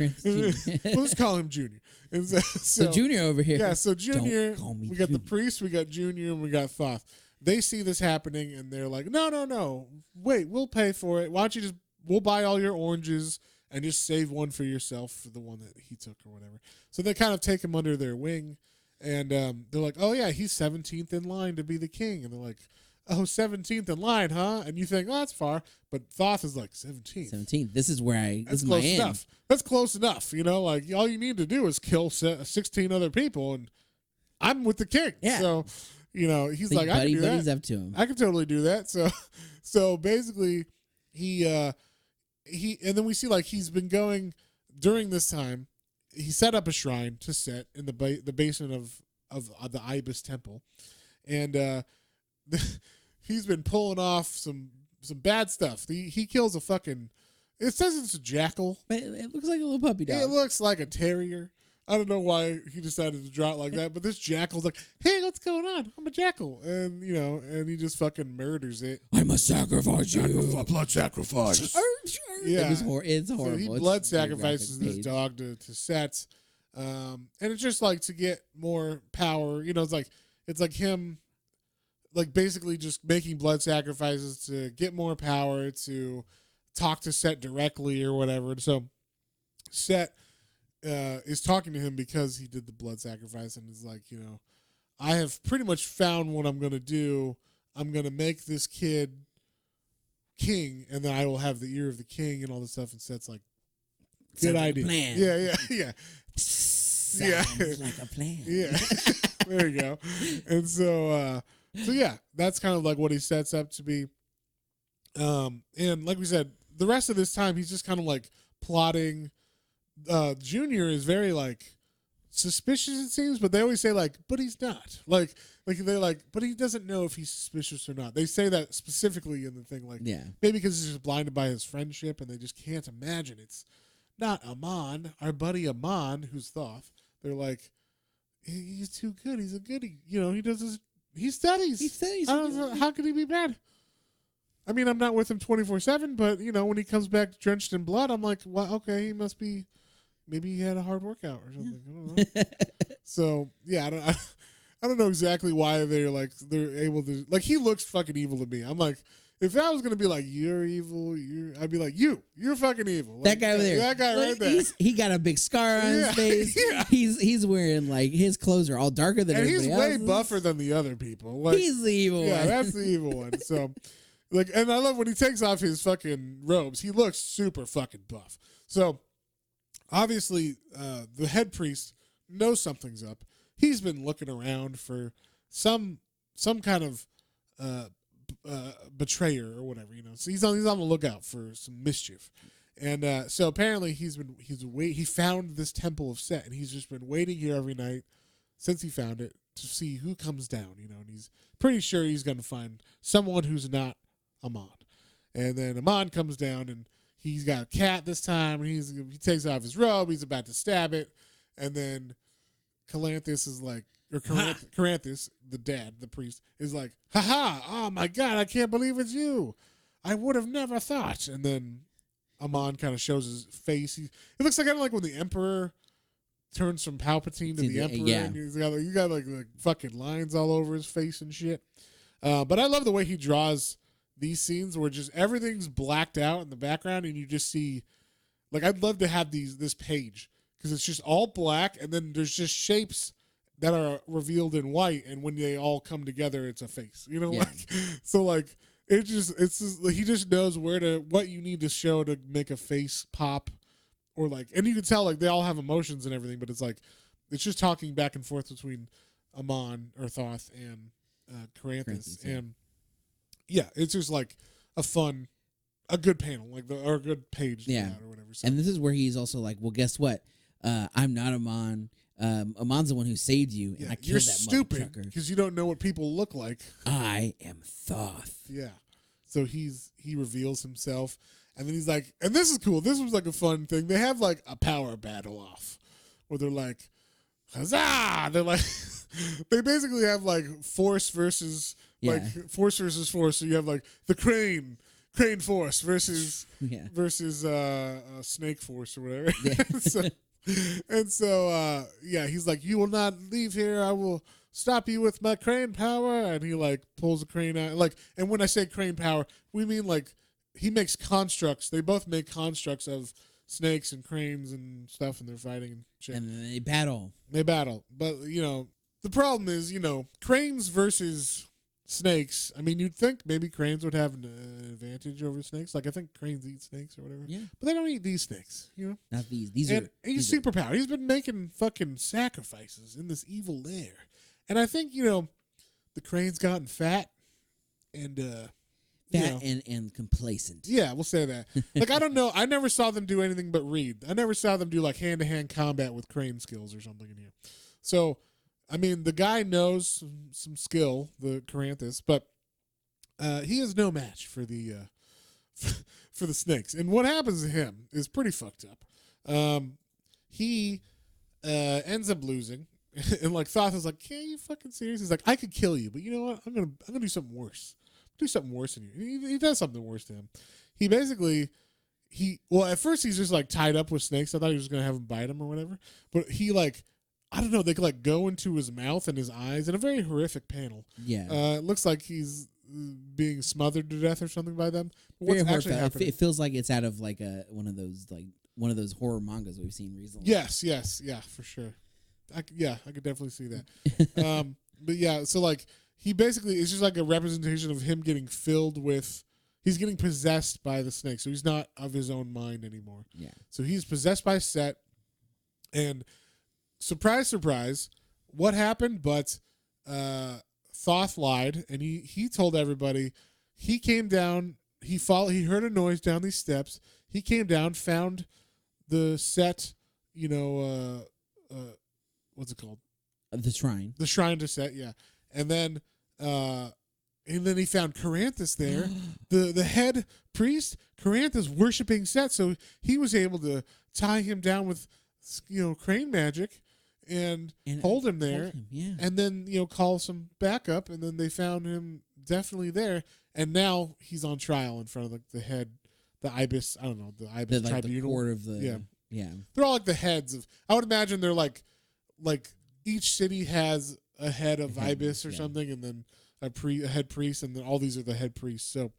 We'll just call him Junior. And so Junior over here. Yeah. So Junior. Don't call me we got Junior. the priest. We got Junior, and we got Thoth. They see this happening, and they're like, "No. Wait, we'll pay for it. Why don't you just? We'll buy all your oranges and just save one for yourself for the one that he took or whatever." So they kind of take him under their wing, and they're like, "Oh yeah, he's 17th in line to be the king." And they're like, "Oh, 17th in line, huh?" And you think, "Oh, that's far," but Thoth is like 17th. 17th. This is where That's close enough. That's close enough. Like all you need to do is kill 16 other people, and I'm with the king. Yeah. So, he's like, I can do that. Up to him. I can totally do that. So basically, he and then we see like he's been going during this time. He set up a shrine to Set in the basement of the Ibis temple, and he's been pulling off some bad stuff. He kills a fucking. It says it's a jackal. But it looks like a little puppy dog. It looks like a terrier. I don't know why he decided to draw it like that, but this jackal's like, "Hey, what's going on? I'm a jackal," and and he just fucking murders it. I must sacrifice you. Blood sacrifice. Yeah, it's horrible. So he blood sacrifices this dog to Set, and it's just like to get more power. It's like him, like basically just making blood sacrifices to get more power, to talk to Set directly or whatever. And so Set is talking to him because he did the blood sacrifice, and is like, I have pretty much found what I'm going to do. I'm going to make this kid king, and then I will have the ear of the king and all this stuff. And Set's like, good idea. Plan. Yeah. Sounds like a plan. Yeah. There you go. And so yeah, that's kind of like what he sets up to be. And like we said, the rest of this time, he's just kind of like plotting. Junior is very like suspicious, it seems, but they always say like, but he's not. Like they're like, but he doesn't know if he's suspicious or not. They say that specifically in the thing, like, yeah, maybe because he's just blinded by his friendship, and they just can't imagine it's not Amon, our buddy Amon, who's Thoth. They're like, he's too good. He's a goodie. He does his, he studies. He studies. I don't know, how could he be bad? I mean, I'm not with him 24/7, but when he comes back drenched in blood, I'm like, well, okay, he must be. Maybe he had a hard workout or something. I don't know. So yeah, I don't know exactly why they're able to, like, he looks fucking evil to me. I'm like, if I was gonna be like, you're evil, I'd be like, you're fucking evil. Like, that guy over there. That guy right there. He got a big scar on his face. Yeah. He's wearing, like, his clothes are all darker than everybody he's way else's. buffer than the other people. Like, He's the evil one. Yeah, that's the evil one. So, like, and I love when he takes off his fucking robes. He looks super fucking buff. So, obviously, the head priest knows something's up. He's been looking around for some kind of betrayer or whatever, So he's on the lookout for some mischief, and so apparently he found this temple of Set, and he's just been waiting here every night since he found it to see who comes down, and he's pretty sure he's going to find someone who's not Amon, and then Amon comes down and he's got a cat this time, and he takes off his robe, he's about to stab it, and then Calanthus is like, or Caranthus, the dad, the priest, is like, haha, oh my god, I can't believe it's you. I would have never thought. And then Amon kind of shows his face. It looks like kind of like when the Emperor turns from Palpatine to the Emperor. Yeah. And you got like fucking lines all over his face and shit. But I love the way he draws these scenes where just everything's blacked out in the background and you just see, like, I'd love to have this page because it's just all black and then there's just shapes that are revealed in white, and when they all come together, it's a face. Yeah. Like, so like it's just he just knows what you need to show to make a face pop, or like, and you can tell like they all have emotions and everything, but it's like it's just talking back and forth between Amon or Thoth and Caranthus, and yeah, it's just like a good panel, like or a good page, yeah, or whatever. So. And this is where he's also like, well, guess what? I'm not Amon. Amon's the one who saved you, and I killed that stupid because you don't know what people look like. I am Thoth. Yeah. So he reveals himself, and then he's like, and this is cool. This was like a fun thing. They have like a power battle off where they're like, huzzah! They're like, they basically have like force versus force. So you have like the crane force versus snake force or whatever. Yeah. So he's like, you will not leave here. I will stop you with my crane power. And he like pulls a crane out. Like, and when I say crane power, we mean like he makes constructs. They both make constructs of snakes and cranes and stuff, and they're fighting and shit. And then they battle. But the problem is, cranes versus snakes. I mean, you'd think maybe cranes would have an advantage over snakes. Like, I think cranes eat snakes or whatever. Yeah. But they don't eat these snakes, Not these. These and are. He's superpowered. He's been making fucking sacrifices in this evil lair. And I think, the crane's gotten fat and and complacent. Yeah, we'll say that. Like, I don't know. I never saw them do anything but read. I never saw them do like hand-to-hand combat with crane skills or something in here. So, I mean, the guy knows some skill, the Caranthus, but he is no match for the for the snakes. And what happens to him is pretty fucked up. He ends up losing, and like Thoth is like, "Can you fucking serious?" He's like, "I could kill you, but you know what? I'm gonna do something worse. Do something worse than you." He does something worse to him. He basically at first he's just like tied up with snakes. I thought he was gonna have him bite him or whatever, but he like. I don't know. They could like go into his mouth and his eyes in a very horrific panel. Yeah, it looks like he's being smothered to death or something by them. What's actually happening? It feels like it's out of like one of those horror mangas we've seen recently. Yes, yeah, for sure. I could definitely see that. But yeah, so like he basically is just like a representation of him getting filled with. He's getting possessed by the snake, so he's not of his own mind anymore. Yeah. So he's possessed by Set, and. Surprise, surprise, what happened? But Thoth lied, and he told everybody. He came down. He heard a noise down these steps. He came down, found the Set. What's it called? The shrine. The shrine to Set, yeah. And then And then he found Caranthus there, the head priest. Caranthus worshiping Set, so he was able to tie him down with, crane magic, and hold him there. And then call some backup, and then they found him definitely there. And now he's on trial in front of the head, the Ibis. I don't know, the Ibis tribunal. The court of the They're all like the heads of. I would imagine they're like each city has a head of Ibis or something, and then a head priest, and then all these are the head priests. So,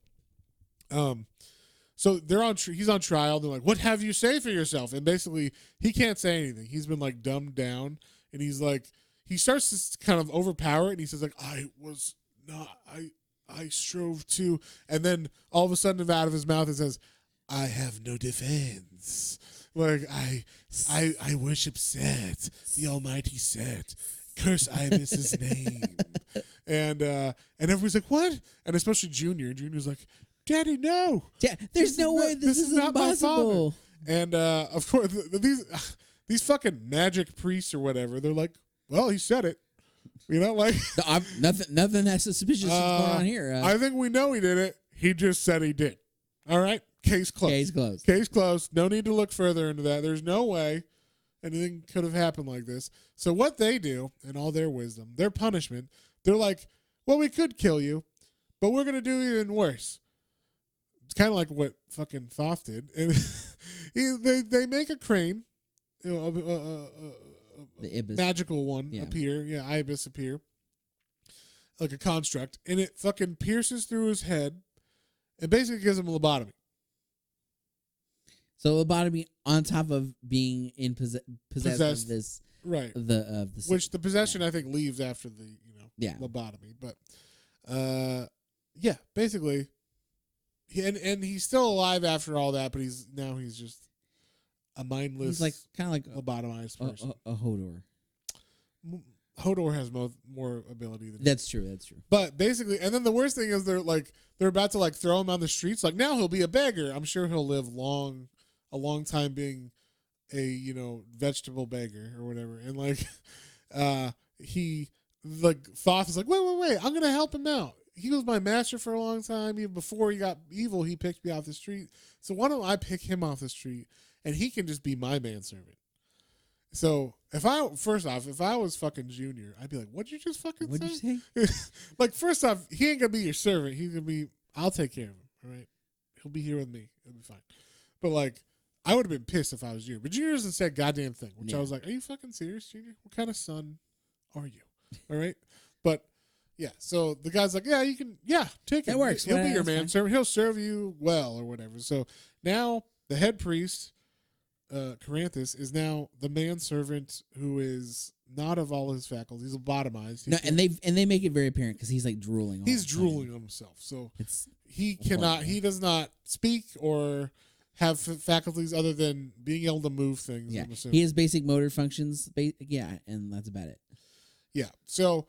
they're on. He's on trial. They're like, "What have you say for yourself?" And basically, he can't say anything. He's been like dumbed down, and he's like, he starts to kind of overpower it, and he says like, I strove to," and then all of a sudden, out of his mouth, it says, "I have no defense. Like I worship Set, the Almighty Set. Curse Ibis's name." And everybody's like, "What?" And especially Junior. Junior's like, "Daddy, no. There's no way this is not impossible." And of course, these fucking magic priests or whatever, they're like, "Well, he said it." Like nothing that's suspicious is going on here. I think we know he did it. He just said he did. All right, case closed. Case closed. No need to look further into that. There's no way anything could have happened like this. So what they do, in all their wisdom, their punishment, they're like, "Well, we could kill you, but we're gonna do even worse." It's kind of like what fucking Thoth did, and they make a crane, the Ibis. Magical one appear. Yeah, Ibis appear. Like a construct. And it fucking pierces through his head and basically gives him a lobotomy. So lobotomy on top of being in possessed of this. Right. Which the possession I think leaves after the, lobotomy. But basically and he's still alive after all that, but he's just a mindless, he's like kind of like lobotomized person. A Hodor. Hodor has more ability than That's true. But basically, and then the worst thing is they're about to throw him on the streets. Like, now he'll be a beggar. I'm sure he'll live a long time being a vegetable beggar or whatever. And Thoth is like, wait, I'm gonna help him out. He was my master for a long time. Even before he got evil, he picked me off the street. So why don't I pick him off the street? And he can just be my manservant. So if I was fucking Junior, I'd be like, "What'd you just fucking say?" What'd you say? First off, he ain't gonna be your servant. He's gonna be. I'll take care of him. All right, he'll be here with me. It'll be fine. But I would have been pissed if I was Junior. But Junior doesn't say a goddamn thing. Which I was like, "Are you fucking serious, Junior? What kind of son are you?" All right, but. Yeah, so the guy's like, "Yeah, you can, take him. That works. He'll be your manservant. He'll serve you well or whatever." So now the head priest, Caranthus, is now the manservant who is not of all his faculties, lobotomized. And they make it very apparent because he's drooling. He's drooling on himself, so he does not speak or have faculties other than being able to move things. Yeah, he has basic motor functions. And that's about it. Yeah, so.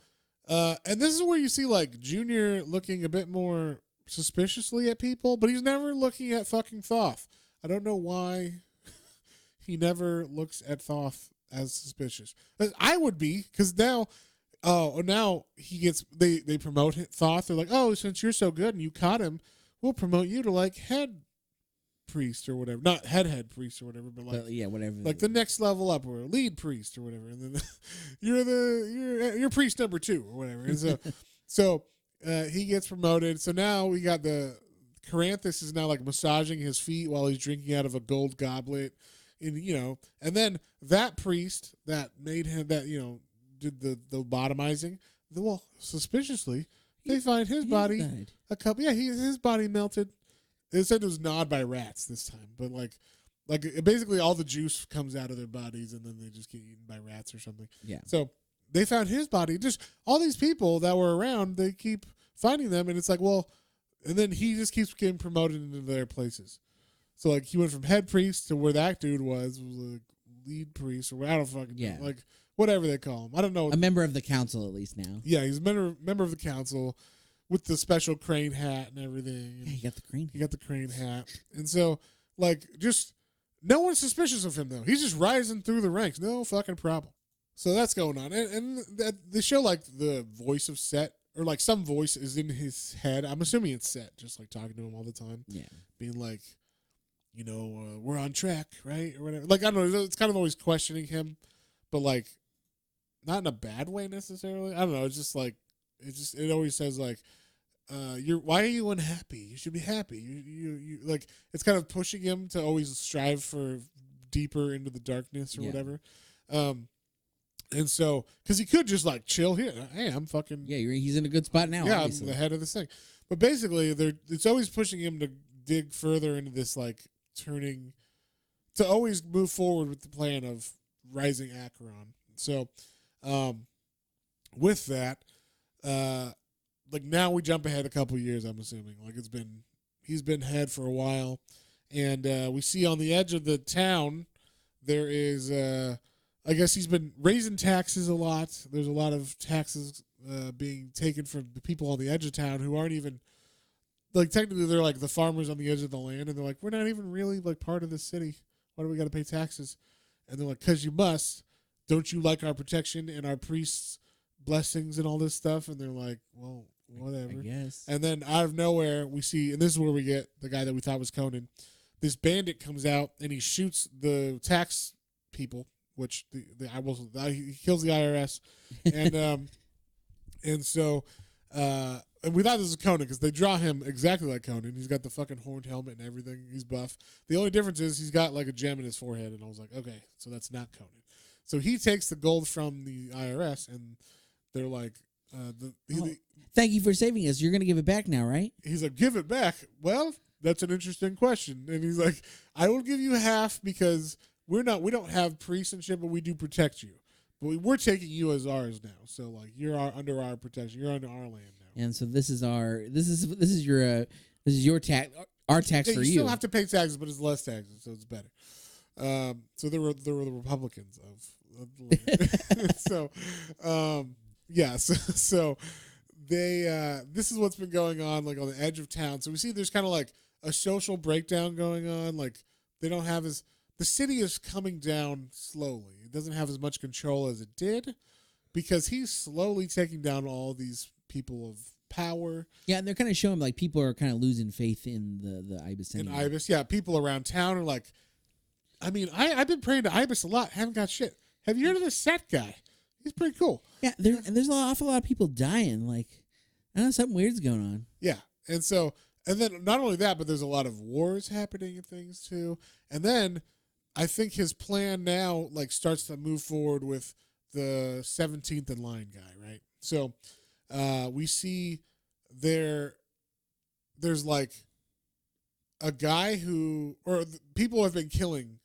And this is where you see Junior looking a bit more suspiciously at people, but he's never looking at fucking Thoth. I don't know why he never looks at Thoth as suspicious. I would be, because now he gets they promote Thoth. They're like, "Oh, since you're so good and you caught him, we'll promote you to head priest or whatever, not head priest or whatever, but whatever, the next level up or lead priest or whatever, and then you're priest number 2 or whatever." And so he gets promoted. So now we got the Caranthus is now massaging his feet while he's drinking out of a gold goblet, and and then that priest that made him did the lobotomizing. Well, suspiciously they find his body died. His body melted. It said it was gnawed by rats this time, but basically all the juice comes out of their bodies and then they just get eaten by rats or something. Yeah. So they found his body. Just all these people that were around, they keep finding them, and it's and then he just keeps getting promoted into their places. So he went from head priest to where that dude was lead priest, or I don't fucking know, whatever they call him. I don't know. A member of the council at least now. Yeah, he's a member of the council. With the special crane hat and everything. Yeah, he got the crane. He got the crane hat. And so, just no one's suspicious of him, though. He's just rising through the ranks. No fucking problem. So that's going on. And they show, the voice of Set or like some voice is in his head. I'm assuming it's set, just like talking to him all the time, Yeah. being like, we're on track, right, or whatever. Like I don't know, it's kind of always questioning him, but like not in a bad way necessarily. I don't know. It's just like it always says like, why are you unhappy? You should be happy. You like it's kind of pushing him to always strive for deeper into the darkness or whatever. And so, because he could just like chill here. Hey, I'm fucking. Yeah, he's in a good spot now. Yeah, obviously. I'm the head of this thing. But basically, it's always pushing him to dig further into this, like to always move forward with the plan of rising Acheron. So, with that, like now we jump ahead a couple years. I'm assuming like he's been head for a while, and we see on the edge of the town there is. I guess he's been raising taxes a lot. There's a lot of taxes being taken from the people on the edge of town who aren't even, like, technically they're like the farmers on the edge of the land, and they're like, we're not even really like part of the city. Why do we got to pay taxes? And they're like, because you must. Don't you like our protection and our priests' blessings and all this stuff? And they're like, well, whatever. I guess. And then out of nowhere, we see, and this is where we get the guy that we thought was Conan. This bandit comes out and he shoots the tax people. Which he kills the IRS, and so and we thought this was Conan because they draw him exactly like Conan. He's got the fucking horned helmet and everything. He's buff. The only difference is he's got like a gem in his forehead, and I was like, okay, so that's not Conan. So he takes the gold from the IRS, and they're like, thank you for saving us. You're gonna give it back now, right? He's like, give it back. Well, that's an interesting question, and he's like, I will give you half because. We don't have priests and shit, but we do protect you. But we're taking you as ours now. So like you're under our protection. You're under our land now. And so this is your tax, our tax for you. You still have to pay taxes, but it's less taxes, so it's better. So there were the Republicans of the land. So they this is what's been going on like on the edge of town. So we see there's kind of like a social breakdown going on. Like they don't have as the city is coming down slowly. It doesn't have as much control as it did because he's slowly taking down all these people of power. Yeah, and they're kind of showing like people are kind of losing faith in the Ibis. In Ibis, yeah. People around town are like, I mean, I've been praying to Ibis a lot. Haven't got shit. Have you heard of this Set guy? He's pretty cool. Yeah, there's an awful lot of people dying. Like, I don't know, something weird's going on. Yeah, and then not only that, but there's a lot of wars happening and things too. And then I think his plan now like starts to move forward with the 17th in line guy, right? So we see there's like a guy people have been killing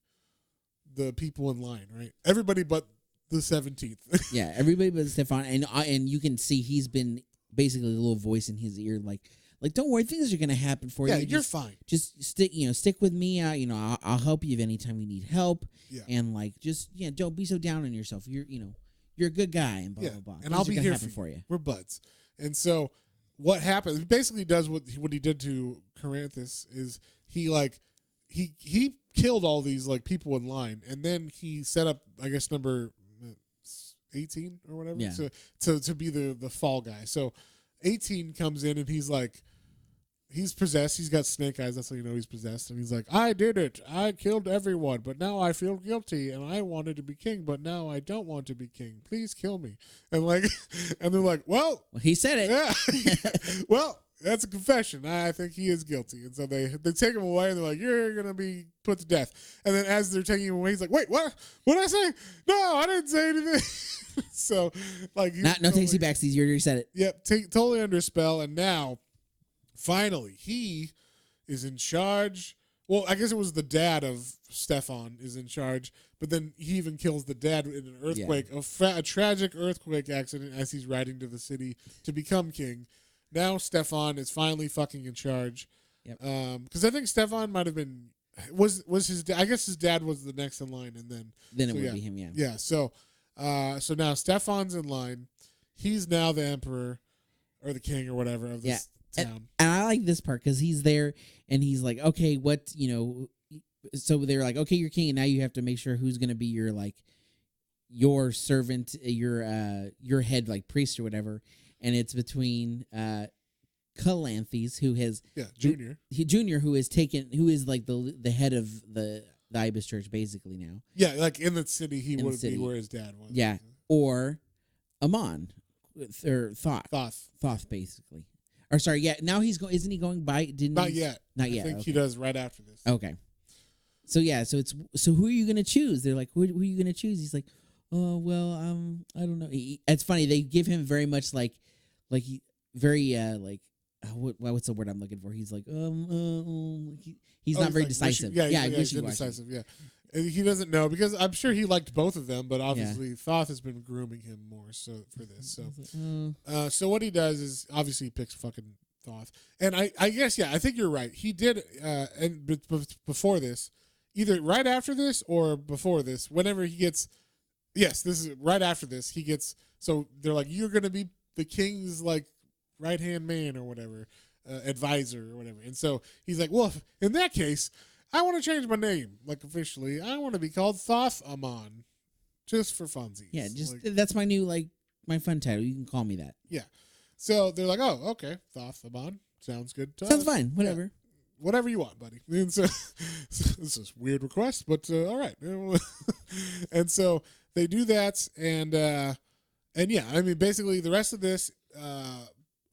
the people in line, right? Everybody but the 17th. Yeah, everybody but Stefan, and you can see he's been basically a little voice in his ear, like don't worry, things are gonna happen for you. Yeah, you're fine. Just stick with me. I'll help you anytime you need help. Yeah. And like, don't be so down on yourself. You're a good guy and blah blah blah. And I'll be here for you. We're buds. And so what happens? He basically does what he did to Corinthus is he killed all these like people in line, and then he set up I guess number 18 or whatever to be the fall guy. So 18 comes in and he's like. He's possessed. He's got snake eyes. That's how you know he's possessed. And he's like, I did it. I killed everyone, but now I feel guilty. And I wanted to be king, but now I don't want to be king. Please kill me. And like, and they're like, well, he said it. Yeah. Well, that's a confession. I think he is guilty. And so they take him away and they're like, you're going to be put to death. And then as they're taking him away, he's like, wait, what? What did I say? No, I didn't say anything. So like, no takesy backsies. You already said it. Yep. Totally under spell. And now, finally, he is in charge. Well, I guess it was the dad of Stefan is in charge, but then he even kills the dad in an earthquake, a tragic earthquake accident as he's riding to the city to become king. Now Stefan is finally fucking in charge. Yep. Because I think Stefan might have been was his. I guess his dad was the next in line, and then it would be him. Yeah. Yeah. So now Stefan's in line. He's now the emperor or the king or whatever of this. And I like this part because he's there and he's like, okay, so they're like, okay, you're king, and now you have to make sure who's going to be your servant, your head like priest or whatever. and it's between Calanthes, who has Junior, who is like the head of the Ibis Church basically now. Yeah, like in the city, he would be where his dad was. Yeah, or Amon, or Thoth, basically. Or sorry, yeah. Now he's going. Isn't he going by? Not yet. Not yet. I think he does right after this. Okay. So yeah, so who are you gonna choose? They're like, who are you gonna choose? He's like, oh well, I don't know. It's funny. They give him very much like very what's the word I'm looking for? He's like he's not very decisive. He's indecisive. Yeah, he doesn't know because I'm sure he liked both of them, but obviously Thoth has been grooming him more so for this. So, so what he does is obviously he picks fucking Thoth, and I guess I think you're right. He did, and before this, either right after this or before this, whenever he gets, this is right after this. He gets so they're like, you're gonna be the king's like right hand man or whatever, advisor or whatever, and so he's like, well, in that case, I want to change my name, like officially. I want to be called Thoth Amon, just for funsies. Yeah, just that's my new my fun title. You can call me that. Yeah. So they're like, oh, okay, Thoth Amon, sounds good to Sounds us. fine. Whatever. Yeah. Whatever you want, buddy. And so this is a weird request, but all right. And so they do that, and yeah, I mean, basically the rest of this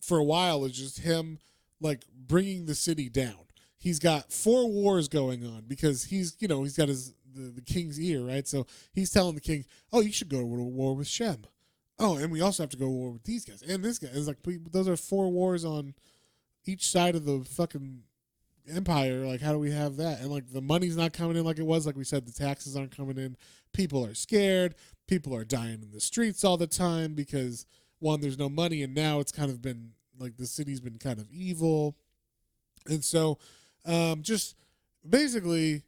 for a while is just him like bringing the city down. He's got 4 wars going on because he's got the king's ear, right? So he's telling the king, oh, you should go to war with Shem. Oh, and we also have to go to war with these guys and this guy. It's like, those are 4 wars on each side of the fucking empire. Like, how do we have that? And like, the money's not coming in like it was. Like we said, the taxes aren't coming in. People are scared. People are dying in the streets all the time because, one, there's no money, and now it's kind of been like the city's been kind of evil. And so just basically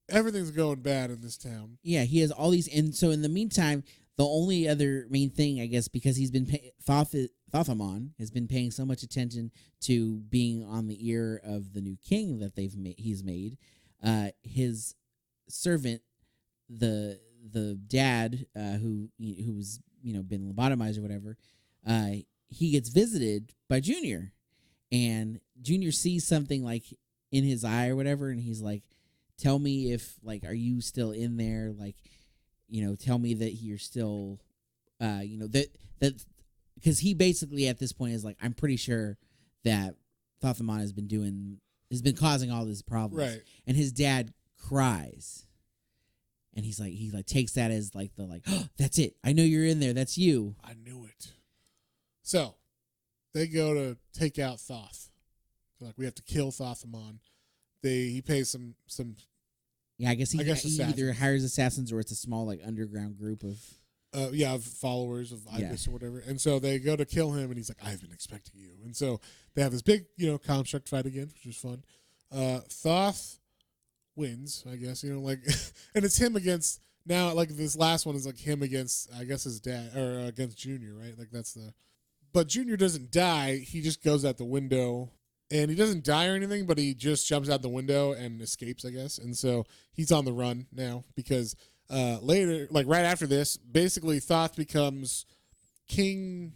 everything's going bad in this town. Yeah, he has all these, and so in the meantime, the only other main thing, I guess, because he's been Thothamon has been paying so much attention to being on the ear of the new king that he's made. His servant, the dad, who's been lobotomized or whatever, he gets visited by Junior, and Junior sees something like in his eye or whatever, and he's like, tell me if are you still in there, tell me that you're still that because he basically at this point is like, I'm pretty sure that Thothamon has been causing all these problems, right? And his dad cries, and he takes that as oh, that's it, I know you're in there, that's you, I knew it. So they go to take out Thoth. They're like, we have to kill Thothamon. He pays some. Yeah, I guess he either hires assassins or it's a small underground group of followers of Ibis or whatever. And so they go to kill him, and he's like, I've been expecting you. And so they have this big construct fight again, which is fun. Thoth wins, I guess, and it's him against, now this last one is him against, I guess, his dad, or against Junior, right? But Junior doesn't die. He just goes out the window. And he doesn't die or anything, but he just jumps out the window and escapes, I guess. And so he's on the run now because later, right after this, basically Thoth becomes king.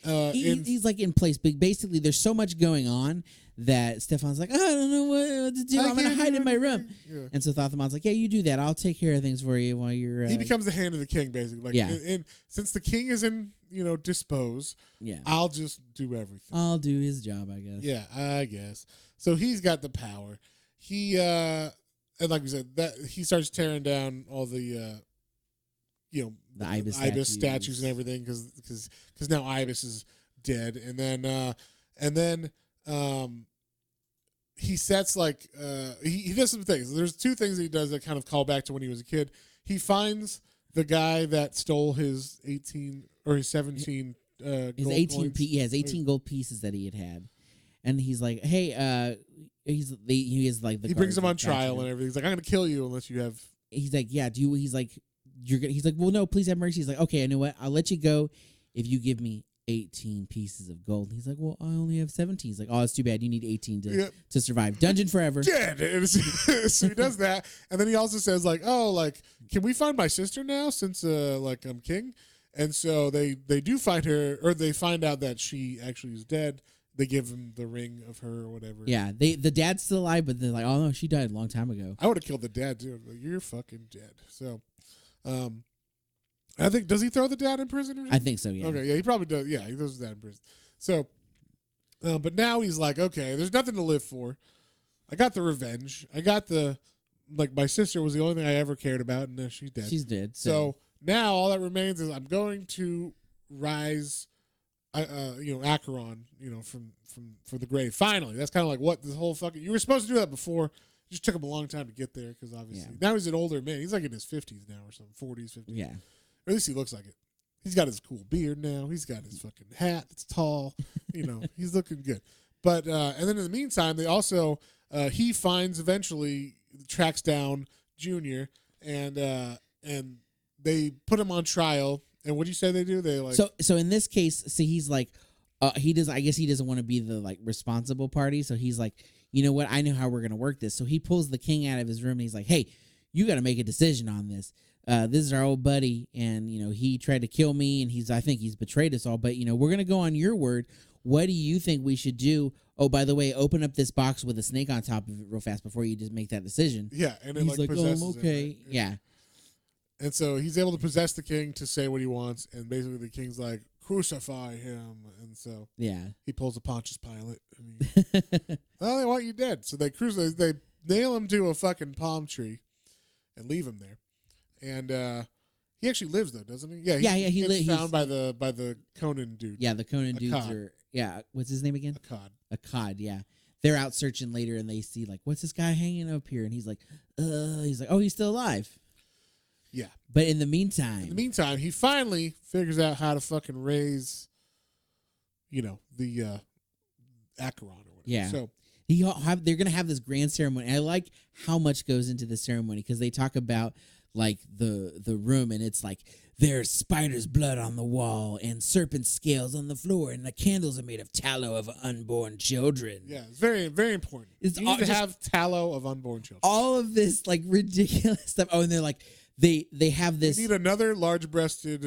He's in place, but basically there's so much going on that Stefan's like, I don't know what to do. I'm going to hide in my room. Yeah. And so Thothamon's like, yeah, you do that. I'll take care of things for you while you're... he becomes the hand of the king, basically. And since the king is in, dispose, I'll just do everything. I'll do his job, I guess. Yeah, I guess. So he's got the power. He, and like we said, that he starts tearing down all the the Ibis statues and everything because now Ibis is dead. And then he sets he does some things. There's 2 things he does that kind of call back to when he was a kid. He finds the guy that stole his 18 or his 17 his gold 18 coins. He has 18 gold pieces that he had. And he's like, hey, he brings him on trial and everything. He's like, I'm going to kill you unless you have. He's like, yeah, he's like, well, no, please have mercy. He's like, okay, I know what, I'll let you go if you give me 18 pieces of gold. And he's like, well, I only have 17. He's like, oh, it's too bad. You need 18 to survive. Dungeon forever. Yeah. So he does that. And then he also says can we find my sister now since I'm king? And so they do find her, or they find out that she actually is dead. They give him the ring of her or whatever. Yeah, the dad's still alive, but they're like, oh no, she died a long time ago. I would have killed the dad too. Like, you're fucking dead. So, I think, does he throw the dad in prison or something? I think so. Yeah. Okay, yeah, he probably does. Yeah, he throws his dad in prison. So, but now he's like, okay, there's nothing to live for. I got the revenge. I got the, like, my sister was the only thing I ever cared about, and now she's dead. She's dead. So now all that remains is I'm going to rise, Acheron, from the grave. Finally, that's kind of like what this whole fucking. You were supposed to do that before. It just took him a long time to get there because obviously now he's an older man. He's like in his 50s now or something, 40s, 50s. Yeah. Or at least he looks like it. He's got his cool beard now. He's got his fucking hat that's tall. He's looking good. But and then in the meantime, they also he eventually tracks down Junior and they put him on trial. And what do you say they do? They like so in this case, see, he's like he does. I guess he doesn't want to be the like responsible party. So he's like, you know what? I know how we're gonna work this. So he pulls the king out of his room and he's like, hey, you got to make a decision on this. This is our old buddy, and he tried to kill me, and I think he's betrayed us all. But we're gonna go on your word. What do you think we should do? Oh, by the way, open up this box with a snake on top of it real fast before you just make that decision. Yeah, and it he's like, possesses oh, okay, him, right? Yeah. And so he's able to possess the king to say what he wants, and basically the king's like, crucify him, and so he pulls a Pontius Pilate. Well, they want you dead, so they nail him to a fucking palm tree, and leave him there. And he actually lives though, doesn't he? Yeah, he gets found by the Conan dude. Yeah, the Conan dudes are. Yeah, what's his name again? Akkad. Yeah, they're out searching later, and they see like, what's this guy hanging up here? And he's like, oh, he's still alive. Yeah, but in the meantime, he finally figures out how to fucking raise, the Acheron or whatever. Yeah. So they're gonna have this grand ceremony. I like how much goes into the ceremony because they talk about like the room, and it's like there's spider's blood on the wall and serpent scales on the floor, and the candles are made of tallow of unborn children. Yeah, it's very, very important. You need to have tallow of unborn children. All of this like ridiculous stuff. Oh, and they're like they have this. We need another large-breasted,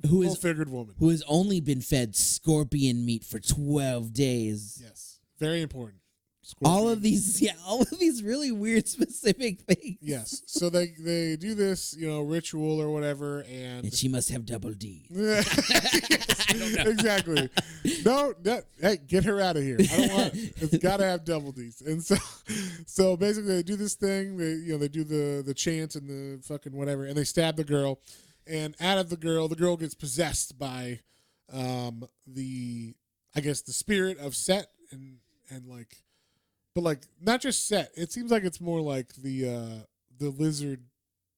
full-figured woman who has only been fed scorpion meat for 12 days. Yes, very important. All of these really weird specific things. Yes. So they do this, ritual or whatever, and she must have double D. I don't know. Exactly. No, hey, get her out of here. I don't want it's gotta have double D's. And so basically they do this thing, they do the chant and the fucking whatever, and they stab the girl, and out of the girl gets possessed by the spirit of Set and like. But like not just Set. It seems like it's more like the lizard,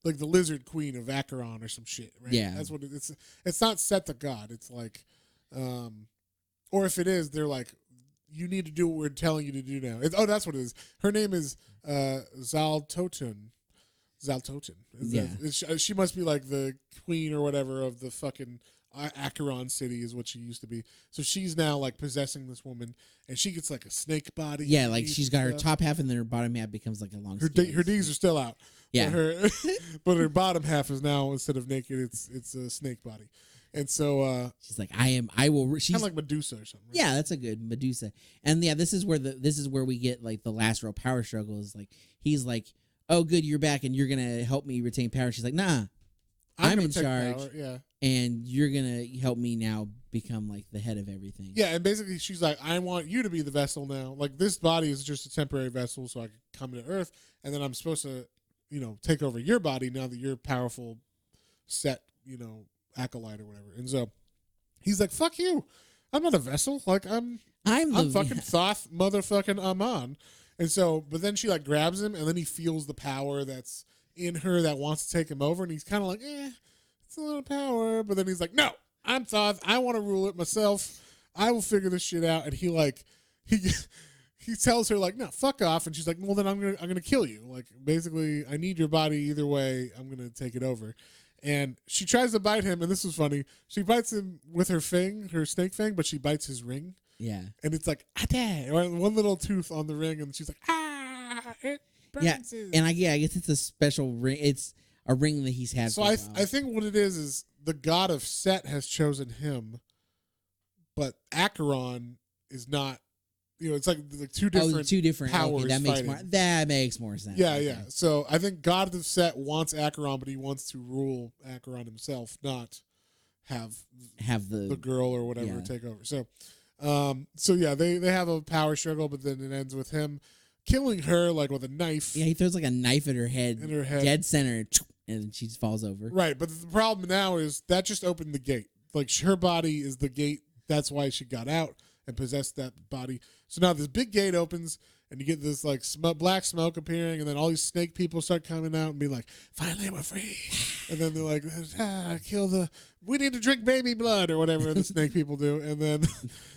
like the lizard queen of Acheron or some shit, right? Yeah, that's what it's. It's not Set the god. It's like, or if it is, they're like, you need to do what we're telling you to do now. That's what it is. Her name is Zaltoten. Yeah, she must be like the queen or whatever of the fucking Acheron city is what she used to be. So she's now like possessing this woman, and she gets like a snake body. Yeah, like she's got her top half, and then her bottom half becomes like a long. Her D's are still out. Yeah, but her bottom half is now, instead of naked, it's a snake body. And so she's like, I will. She's kind of like Medusa or something. Right? Yeah, that's a good Medusa. And yeah, this is where we get like the last real power struggle. Is like he's like, oh, good, you're back, and you're gonna help me retain power. She's like, nah, I'm in charge. Power. Yeah. And you're going to help me now become like the head of everything. Yeah, and basically she's like, I want you to be the vessel now. Like this body is just a temporary vessel so I can come to Earth, and then I'm supposed to, take over your body now that you're powerful Set, acolyte or whatever. And so he's like, fuck you. I'm not a vessel. Like I'm fucking Thoth motherfucking Amon. And so, but then she like grabs him, and then he feels the power that's in her that wants to take him over, and he's kind of like, it's a lot of power, but then he's like, no, I'm Thoth. I want to rule it myself. I will figure this shit out. And he tells her like, no, fuck off. And she's like, well, then I'm gonna kill you. Like basically, I need your body either way. I'm gonna take it over. And she tries to bite him, and this was funny. She bites him with her snake fang, but she bites his ring. Yeah, and it's like one little tooth on the ring, and she's like, it burns. Yeah, and I guess it's a special ring. It's a ring that he's had. So I think what it is the god of Set has chosen him, but Acheron is not. It's like two different powers. Okay, that makes more sense. Yeah, okay. yeah. So I think God of Set wants Acheron, but he wants to rule Acheron himself, not have the girl or whatever take over. So, yeah, they have a power struggle, but then it ends with him killing her like with a knife. Yeah, he throws like a knife at her head, dead center, and she just falls over. Right, but the problem now is that just opened the gate. Like her body is the gate. That's why she got out and possessed that body. So now this big gate opens, and you get this like black smoke appearing, and then all these snake people start coming out and be like, "Finally, we're free!" And then they're like, we need to drink baby blood or whatever the snake people do, and then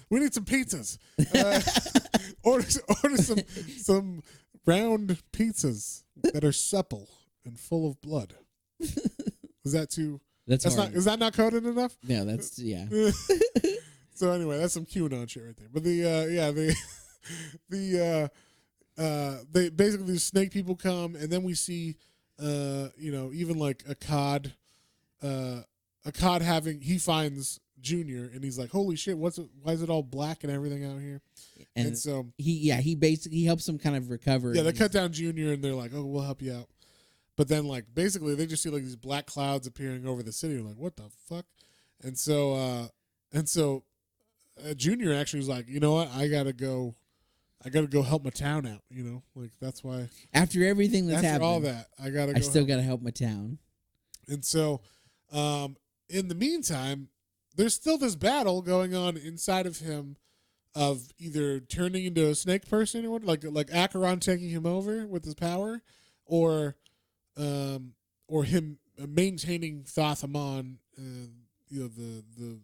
we need some pizzas. Order some round pizzas that are supple and full of blood. Is that too? Is that not coded enough? No, that's So anyway, that's some QAnon shit right there. But they basically these snake people come, and then we see, even like a cod he finds Junior, and he's like, holy shit, why is it all black and everything out here? And so he basically helps him kind of recover. Yeah, they cut down Junior, and they're like, oh, we'll help you out. But then like basically they just see like these black clouds appearing over the city. They're like, what the fuck? And so Junior actually was like, you know what? I gotta go help my town out. Like that's why. After everything that's happened, all that, I still gotta help my town. And so, in the meantime, there's still this battle going on inside of him, of either turning into a snake person or like Acheron taking him over with his power, or him maintaining Thoth Amon, the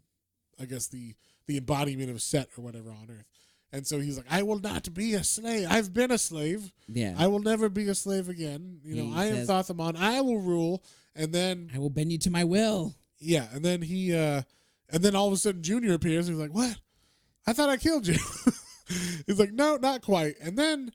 I guess the embodiment of Set or whatever on Earth. And so he's like, I will not be a slave. I've been a slave. Yeah. I will never be a slave again. I am Thoth Amon. I will rule. And then I will bend you to my will. Yeah. And then and then all of a sudden Junior appears. And he's like, what? I thought I killed you. He's like, no, not quite. And then,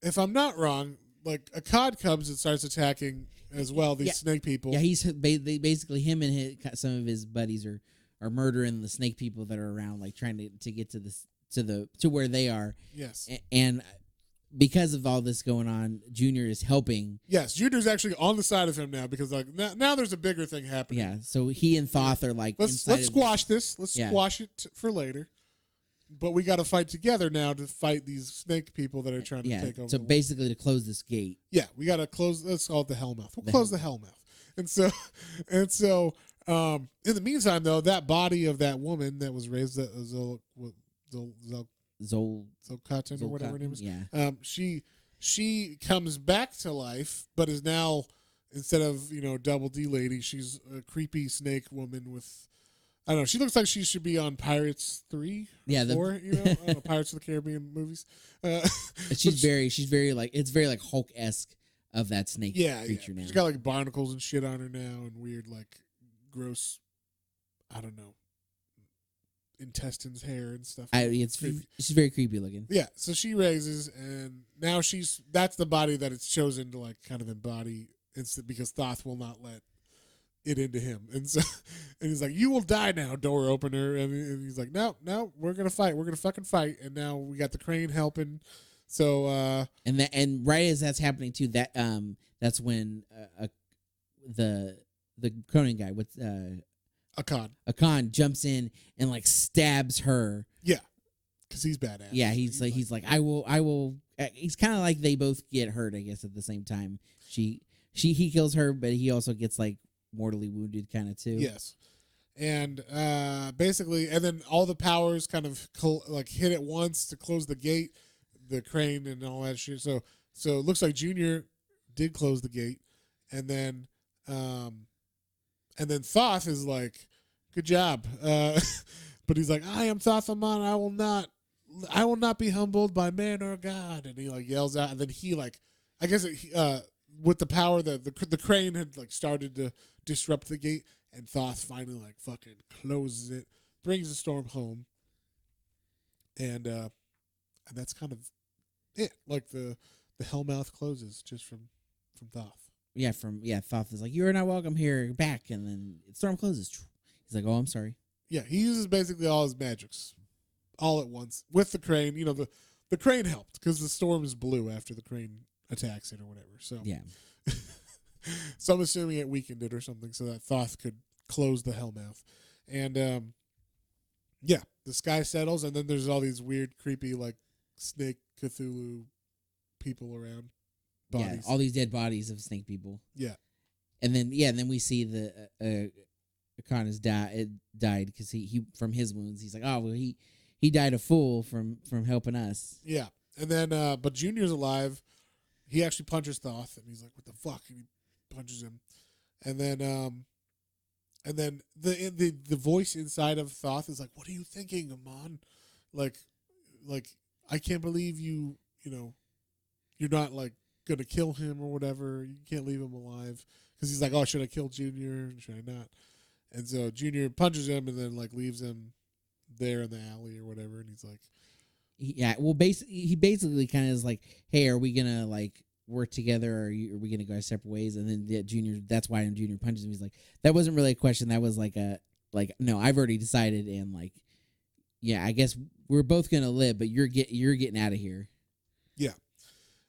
if I'm not wrong, like a cod comes and starts attacking as well, these snake people. Yeah, he's basically him and some of his buddies are murdering the snake people that are around, like trying to get to where they are. Yes. And because of all this going on, Junior is helping. Yes, Junior's actually on the side of him now, because like now there's a bigger thing happening. Yeah, so he and Thoth are like, let's squash this. Let's squash it for later. But we got to fight together now to fight these snake people that are trying to take over. So basically, to close this gate. Yeah, we got to close. Let's call it the Hellmouth. We'll close the Hellmouth. And so, in the meantime, though, that body of that woman that was raised at Zolkatan or whatever her name is. Yeah. She comes back to life, but is now, instead of double D lady, she's a creepy snake woman with. I don't know. She looks like she should be on Pirates 3, 4, I don't know, Pirates of the Caribbean movies. She's very like, it's very like Hulk-esque of that snake creature now. She's got like barnacles and shit on her now, and weird like gross, I don't know, intestines, hair and stuff. She's very creepy looking. Yeah, so she raises, and now that's the body that it's chosen to like kind of embody instant, because Thoth will not let it into him, and he's like, you will die now, door opener, and he's like, no, we're gonna fucking fight. And now we got the crane helping, so and right as that's happening too, that's when the Conan guy with Akan jumps in and like stabs her. Yeah, because he's badass. Yeah, he's like I will. He's kind of like they both get hurt, I guess, at the same time. He kills her, but he also gets like mortally wounded kind of too. Yes. And basically, and then all the powers kind of like hit at once to close the gate, the crane and all that shit. So it looks like Junior did close the gate, and then Thoth is like, good job. But he's like, I am Thoth Amon. I will not be humbled by man or God. And he like yells out, and then he like, I guess with the power that the crane had like started to disrupt the gate, and Thoth finally like fucking closes it, brings the storm home, and that's kind of it. Like the Hellmouth closes just from Thoth. Thoth is like, you're not welcome here, back, and then storm closes. He's like, oh, I'm sorry. Yeah, he uses basically all his magics all at once with the crane. The crane helped because the storm is blue after the crane attacks it or whatever. So Yeah. So I'm assuming it weakened it or something so that Thoth could close the hellmouth. And the sky settles, and then there's all these weird, creepy, like snake Cthulhu people around. Bodies. Yeah, all these dead bodies of snake people. Yeah. And then we see the Conan's died because he from his wounds. He's like, oh well, he died a fool from helping us. Yeah. And then but Junior's alive. He actually punches Thoth, and he's like, what the fuck? And he punches him. And then the voice inside of Thoth is like, what are you thinking, Amon? Like I can't believe you're not like gonna kill him or whatever. You can't leave him alive, because he's like, oh, should I kill Junior? Should I not? And so Junior punches him and then like leaves him there in the alley or whatever. And he's like, yeah, well, he basically kind of is like, hey, are we gonna like work together, or are we gonna go our separate ways? And then Junior, that's why Junior punches him. He's like, that wasn't really a question. That was like no, I've already decided, and like, yeah, I guess we're both gonna live, but you're getting out of here. Yeah.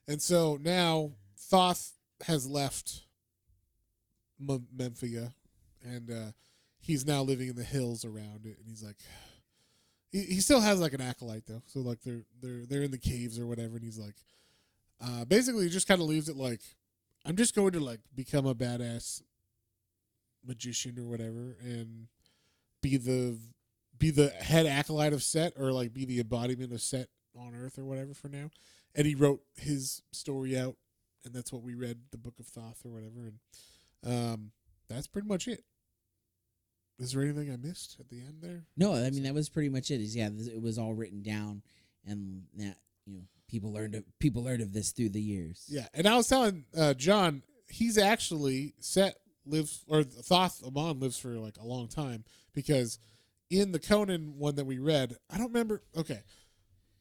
And so now Thoth has left Memphia, and he's now living in the hills around it. And he's like, he still has like an acolyte though. So like they're in the caves or whatever. And he's like, basically he just kind of leaves it like, I'm just going to like become a badass magician or whatever, and be the head acolyte of Set, or like be the embodiment of Set on Earth or whatever for now. And he wrote his story out, and that's what we read, the Book of Thoth or whatever. And that's pretty much it. Is there anything I missed at the end there? No, I mean that was pretty much it. It was all written down, and that people learned of this through the years. Yeah, and I was telling John, he's actually Thoth Amon lives for like a long time, because in the Conan one that we read, I don't remember. Okay,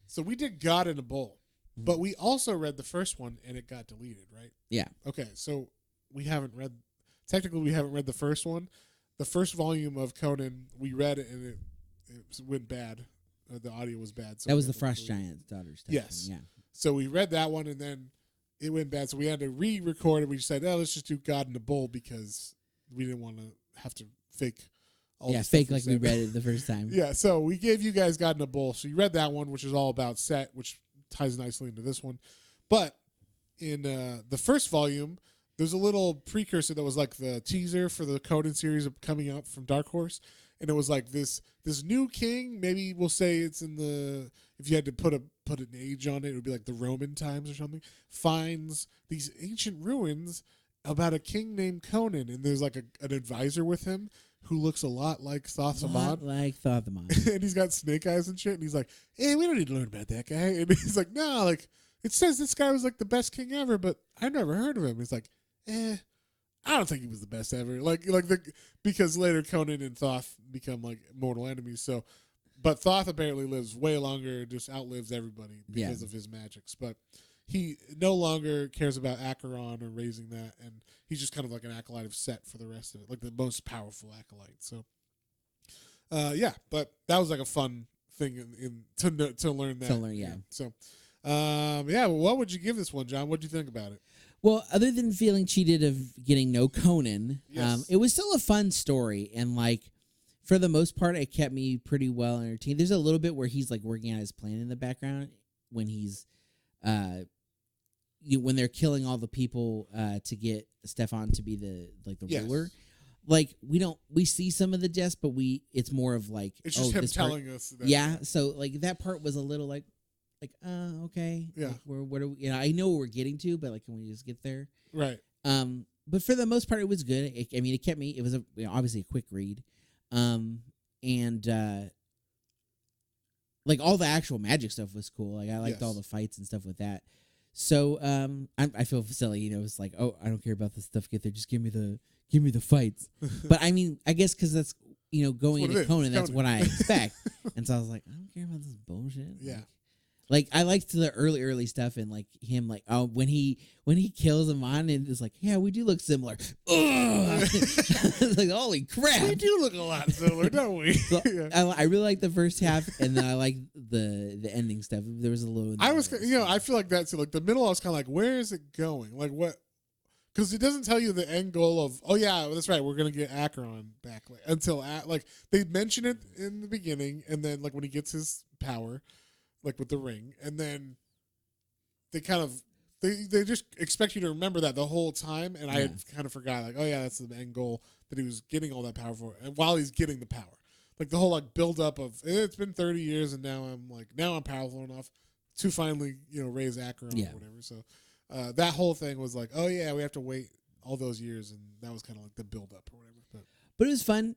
so we did God in a Bowl. But we also read the first one, and it got deleted, right? Yeah. Okay, so we haven't read the first one. The first volume of Conan, we read it, and it went bad. The audio was bad. So that was the Frost Giant's daughter's stuff. Yes. Yeah. So we read that one, and then it went bad. So we had to re-record it. We said, let's just do God in a Bowl, because we didn't want to have to fake all the fake stuff like we read it the first time. Yeah, so we gave you guys God in a Bowl. So you read that one, which is all about Set, which ties nicely into this one. But in the first volume, there's a little precursor that was like the teaser for the Conan series coming up from Dark Horse. And it was like this new king, maybe we'll say it's in the, if you had to put an age on it, it would be like the Roman times or something, finds these ancient ruins about a king named Conan. And there's like an advisor with him who looks a lot like Thoth Amon. And he's got snake eyes and shit. And he's like, hey, we don't need to learn about that guy. And he's like, no, like, it says this guy was like the best king ever, but I've never heard of him. He's like, I don't think he was the best ever. Because later Conan and Thoth become like mortal enemies. So, but Thoth apparently lives way longer, just outlives everybody because of his magics. But he no longer cares about Acheron or raising that, and he's just kind of like an acolyte of Set for the rest of it, like the most powerful acolyte. So, but that was like a fun thing to learn that. To learn, yeah. So, well, what would you give this one, John? What do you think about it? Well, other than feeling cheated of getting no Conan, Yes. it was still a fun story, and like for the most part, it kept me pretty well entertained. There's a little bit where he's like working out his plan in the background when he's when they're killing all the people to get Stefan to be the ruler. Like we see some of the jest, but it's more of like, it's just him telling us that. Yeah, so like that part was a little like okay, yeah, like, what are we, I know what we're getting to, but like, can we just get there? Right. But for the most part, it was good. It kept me. It was obviously a quick read, and like all the actual magic stuff was cool. Like I liked all the fights and stuff with that. So I feel silly, it's like, oh, I don't care about this stuff. Get there, just give me the fights. But I mean, I guess because that's going into Conan, that's what I expect. And so I was like, I don't care about this bullshit. Yeah. Like I liked the early stuff and like him like when he kills him on and it's like yeah we do look similar. It's like holy crap, We do look a lot similar, don't we? So, Yeah. I really like the first half and then I like the ending stuff. There was a little. I feel like that too. Like the middle, I was kind of like, where is it going? Like what? Because it doesn't tell you the end goal of. Oh yeah, that's right. We're gonna get Acheron back until like they mention it in the beginning, and then like when he gets his power, like with the ring, and then they kind of they just expect you to remember that the whole time, and I had kind of forgot like, oh yeah, that's the end goal that he was getting all that power for, and while he's getting the power. Like the whole like build up of it's been 30 years and now I'm powerful enough to finally raise Acheron or whatever. So that whole thing was like, oh yeah, we have to wait all those years, and that was kind of like the build up or whatever. But it was fun.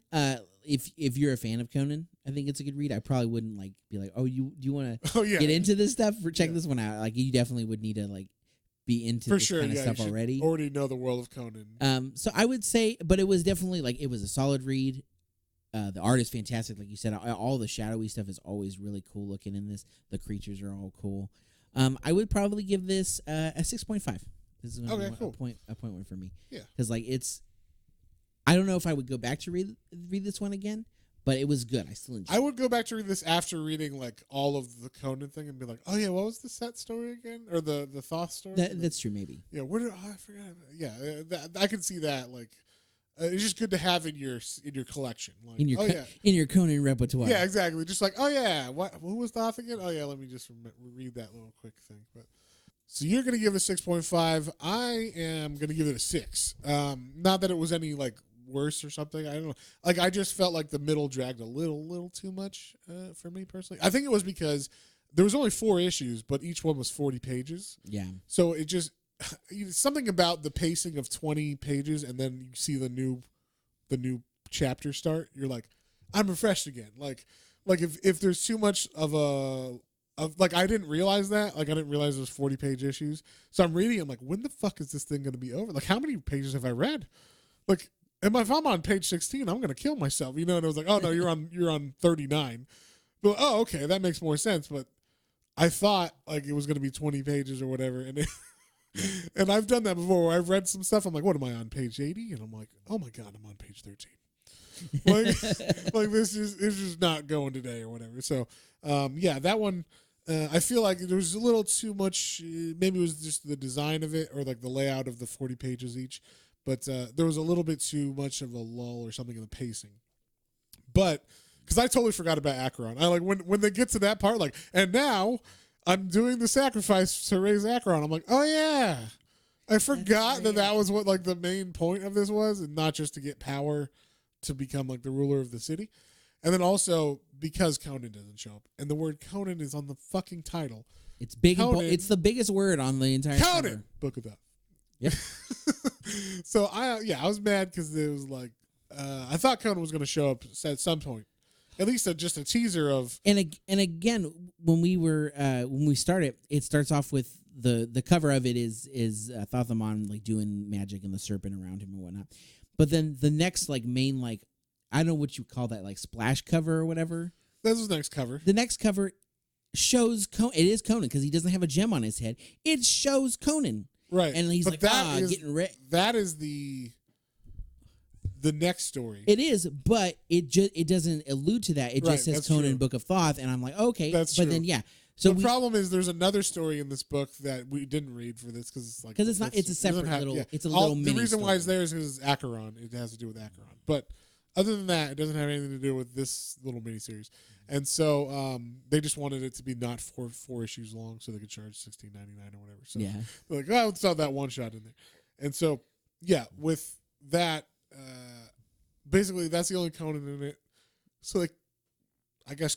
If you're a fan of Conan, I think it's a good read. I probably wouldn't like be like, oh, do you want to get into this stuff? Check this one out. Like you definitely would need to like be into this kind of stuff already. Already know the world of Conan. So I would say, but it was definitely like it was a solid read. The art is fantastic, like you said. All the shadowy stuff is always really cool looking in this. The creatures are all cool. I would probably give this a 6.5. This is cool. a point one for me. Yeah, because like it's. I don't know if I would go back to read this one again, but it was good. I still enjoyed it. I would go back to read this after reading like all of the Conan thing and be like, oh yeah, what was the set story again, or the Thoth story? That's true, maybe. Yeah, where did I forgot? Yeah, I can see that like. It's just good to have in your collection, like in your Conan repertoire. Yeah, exactly. Just like, oh yeah, who was Thoth again? Oh yeah, let me just read that little quick thing. But so you're gonna give it a 6.5. I am gonna give it a 6. Not that it was any like worse or something. I don't know. Like I just felt like the middle dragged a little too much for me personally. I think it was because there was only 4 issues, but each one was 40 pages. Yeah. So it just. Something about the pacing of 20 pages and then you see the new chapter start, you're like, I'm refreshed again. Like if there's too much of like I didn't realize that. Like I didn't realize there's 40-page issues. So I'm reading, I'm like, when the fuck is this thing gonna be over? Like how many pages have I read? Like if I'm on page 16, I'm gonna kill myself. And I was like, oh no, you're on 39. But oh, okay, that makes more sense. But I thought like it was gonna be 20 pages or whatever, and and I've done that before where I've read some stuff. I'm like, what am I on page 80? And I'm like, oh my God, I'm on page 13. like this is just not going today or whatever. So, yeah, that one, I feel like there was a little too much. Maybe it was just the design of it or like the layout of the 40 pages each. But there was a little bit too much of a lull or something in the pacing. But because I totally forgot about Acheron. I like when they get to that part, like, and now I'm doing the sacrifice to raise Acheron. I'm like, oh yeah, I forgot that was what like the main point of this was, and not just to get power to become like the ruler of the city. And then also because Conan doesn't show up, and the word Conan is on the fucking title. It's big. It's the biggest word on the entire Conan cover. Book of Thoth. Yep. So I was mad because it was like I thought Conan was going to show up at some point. At least just a teaser of and again when we started, it starts off with the cover of it is Thothamon like doing magic and the serpent around him and whatnot, but then the next like main like I don't know what you call that like splash cover or whatever. That's his next cover. The next cover shows Conan. It is Conan because he doesn't have a gem on his head. It shows Conan, right? And he's but like getting ready. That is the next story. It is, but it doesn't allude to that. It just says Conan true. Book of Thoth, and I'm like, okay. That's but true. then, yeah. So the problem is there's another story in this book that we didn't read for this because it's like... Because it's a separate little... Yeah. It's a little mini The reason story. why it's there is because it's Acheron. It has to do with Acheron. But other than that, it doesn't have anything to do with this little miniseries. And so they just wanted it to be not four issues long so they could charge $16.99 or whatever. So yeah. They're like, oh, let's have that one shot in there. And so, yeah, with that... basically, that's the only Conan in it. So, like, I guess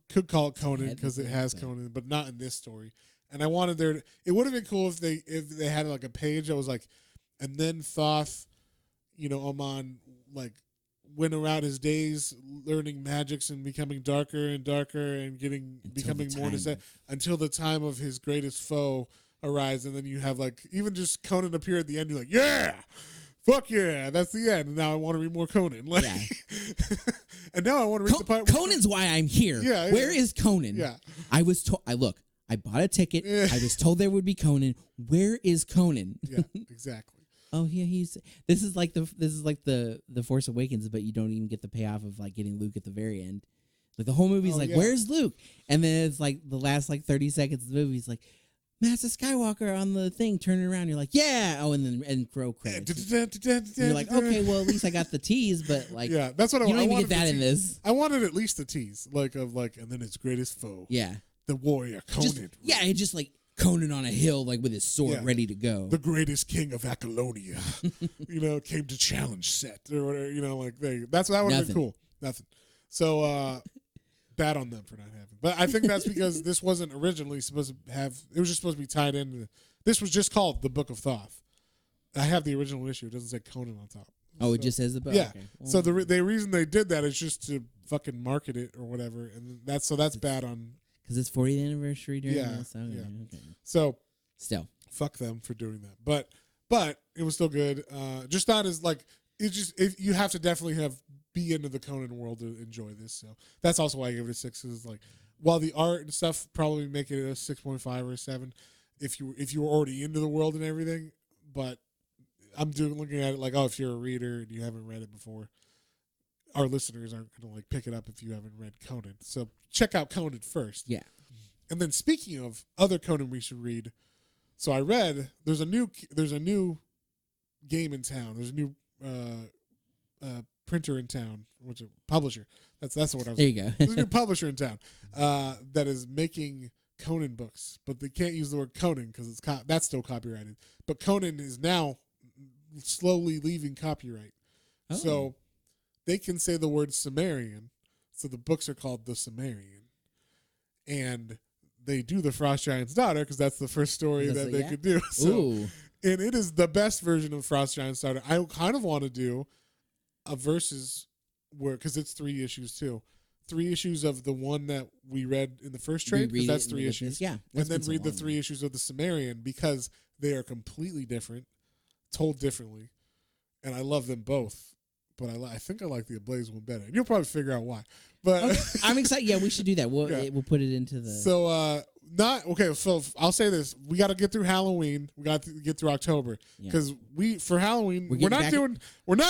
could call it Conan because it has Conan, but not in this story. And I wanted it would have been cool if they had like a page that was like, and then Thoth, Amon like went around his days learning magics and becoming darker and darker and becoming more until the time of his greatest foe arrives, and then you have like even just Conan appear at the end. You're like, yeah. Fuck yeah, that's the end. And now I want to read more Conan. Like, yeah. And now I want to read the part. Conan's why I'm here. Yeah, Where is Conan? Yeah. I I bought a ticket. I was told there would be Conan. Where is Conan? Yeah, exactly. Oh yeah, this is like the Force Awakens, but you don't even get the payoff of like getting Luke at the very end. Like the whole movie's where's Luke? And then it's like the last like 30 seconds of the movie is like Master Skywalker on the thing turning around. You're like, yeah. Oh, and then Crow credits. You're like, okay, well at least I got the tease, but like, yeah, that's what you don't I even wanted get that in this. I wanted at least a tease, and then its greatest foe. Yeah, the warrior Conan. It's just like Conan on a hill, like with his sword ready to go. The greatest king of Apollonia, came to challenge Set or whatever. That would have been cool. Nothing. So bad on them for not having. But I think that's because this wasn't originally supposed to have. It was just supposed to be tied in. This was just called the Book of Thoth. I have the original issue. It doesn't say Conan on top. Oh, it just says the book. Yeah. Okay. So the reason they did that is just to fucking market it or whatever, and that's bad on. Because it's 40th anniversary during this. Okay. Yeah. Okay. So still, fuck them for doing that. But it was still good. Just not as like it's just you have to definitely be into the Conan world to enjoy this. So that's also why I gave it a 6. Is like while the art and stuff probably make it a 6.5 or a 7 if you were already into the world and everything. But I'm looking at it like, oh, if you're a reader and you haven't read it before, our listeners aren't going to like pick it up if you haven't read Conan. So check out Conan first. Yeah. And then speaking of other Conan we should read, so I read there's a new game in town. There's a new printer in town, which is publisher. That's the word I was. There you go. There's a new publisher in town that is making Conan books, but they can't use the word Conan because that's still copyrighted. But Conan is now slowly leaving copyright, so they can say the word Sumerian. So the books are called the Sumerian, and they do the Frost Giant's Daughter because that's the first story that they could do. So, and it is the best version of Frost Giant's Daughter. I kind of want to do a versus because it's 3 issues too. 3 issues of the one that we read in the first trade because that's 3 issues. Yeah, and then read the 3 issues of the Sumerian because they are completely different, told differently, and I love them both. But I think I like the Ablaze one better. You'll probably figure out why. But okay. I'm excited. Yeah, we should do that. We'll put it into the. So So I'll say this: we got to get through Halloween. We got to get through October because for Halloween we're not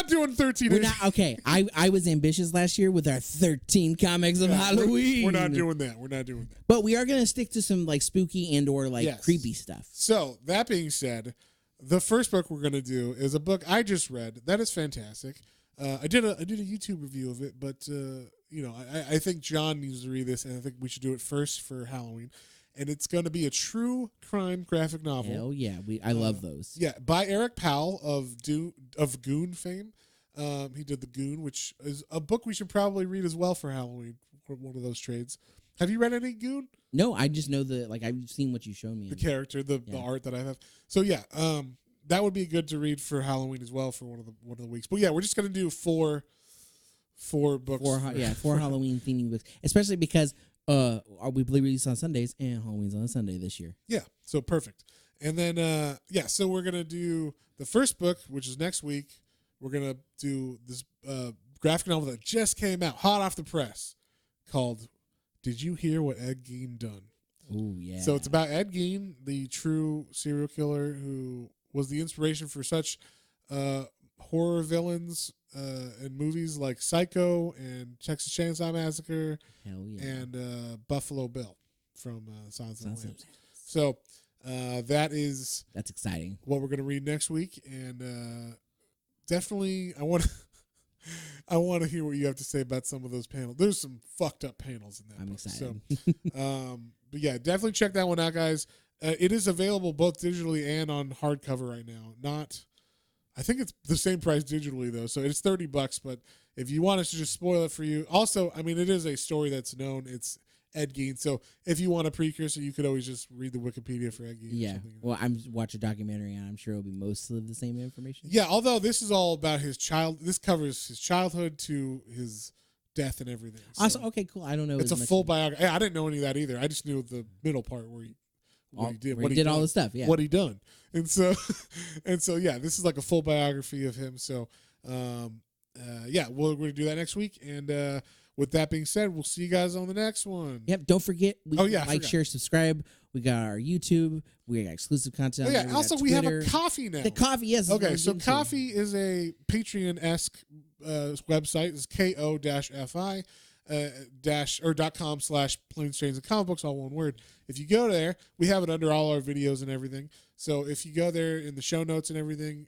doing 13. We're not okay. I was ambitious last year with our 13 comics of Halloween. We're not doing that. But we are gonna stick to some like spooky and or like creepy stuff. So that being said, the first book we're gonna do is a book I just read that is fantastic. I did a YouTube review of it, but I think John needs to read this, and I think we should do it first for Halloween. And it's going to be a true crime graphic novel. Hell yeah, I love those. Yeah, by Eric Powell of Goon fame. He did the Goon, which is a book we should probably read as well for Halloween. One of those trades. Have you read any Goon? No, I just know I've seen what you showed me. The character, the art that I have. So yeah, that would be good to read for Halloween as well for one of the weeks. But yeah, we're just gonna do four books. 4 Halloween theming books, especially because we release on Sundays and Halloween's on a Sunday this year. Yeah, so perfect. And then so we're gonna do the first book, which is next week. We're gonna do this graphic novel that just came out, hot off the press, called "Did You Hear What Ed Gein Done?" Oh yeah. So it's about Ed Gein, the true serial killer who was the inspiration for such horror villains in movies like Psycho and Texas Chainsaw Massacre. Hell yeah. And Buffalo Bill from Silence of the Lambs. So that's exciting. What we're going to read next week, and definitely I want to hear what you have to say about some of those panels. There's some fucked up panels in that. I'm book. excited. So, but yeah, definitely check that one out, guys. It is available both digitally and on hardcover right now. I think it's the same price digitally though, so it's $30. But if you want us to just spoil it for you, also, I mean, it is a story that's known. It's Ed Gein, so if you want a precursor, you could always just read the Wikipedia for Ed Gein. Yeah, well, I'm watch a documentary, and I'm sure it'll be mostly the same information. Yeah, although this is all about this covers his childhood to his death and everything. So awesome. Okay, cool. I don't know. It's a full biography. I didn't know any of that either. I just knew the middle part where he did all the stuff. Yeah, what he done, and so yeah, this is like a full biography of him. So we're gonna do that next week, and with that being said, we'll see you guys on the next one. Yep. Don't forget. I Like, forgot. share, subscribe. We got our YouTube. We got exclusive content. Oh, yeah. There. Also, we have a coffee now. The coffee, yes. Okay, so Coffee is a Patreon-esque website. It's ko-fi .com/planes, trains, and comic books, all one word. If you go there, we have it under all our videos and everything. So if you go there in the show notes and everything,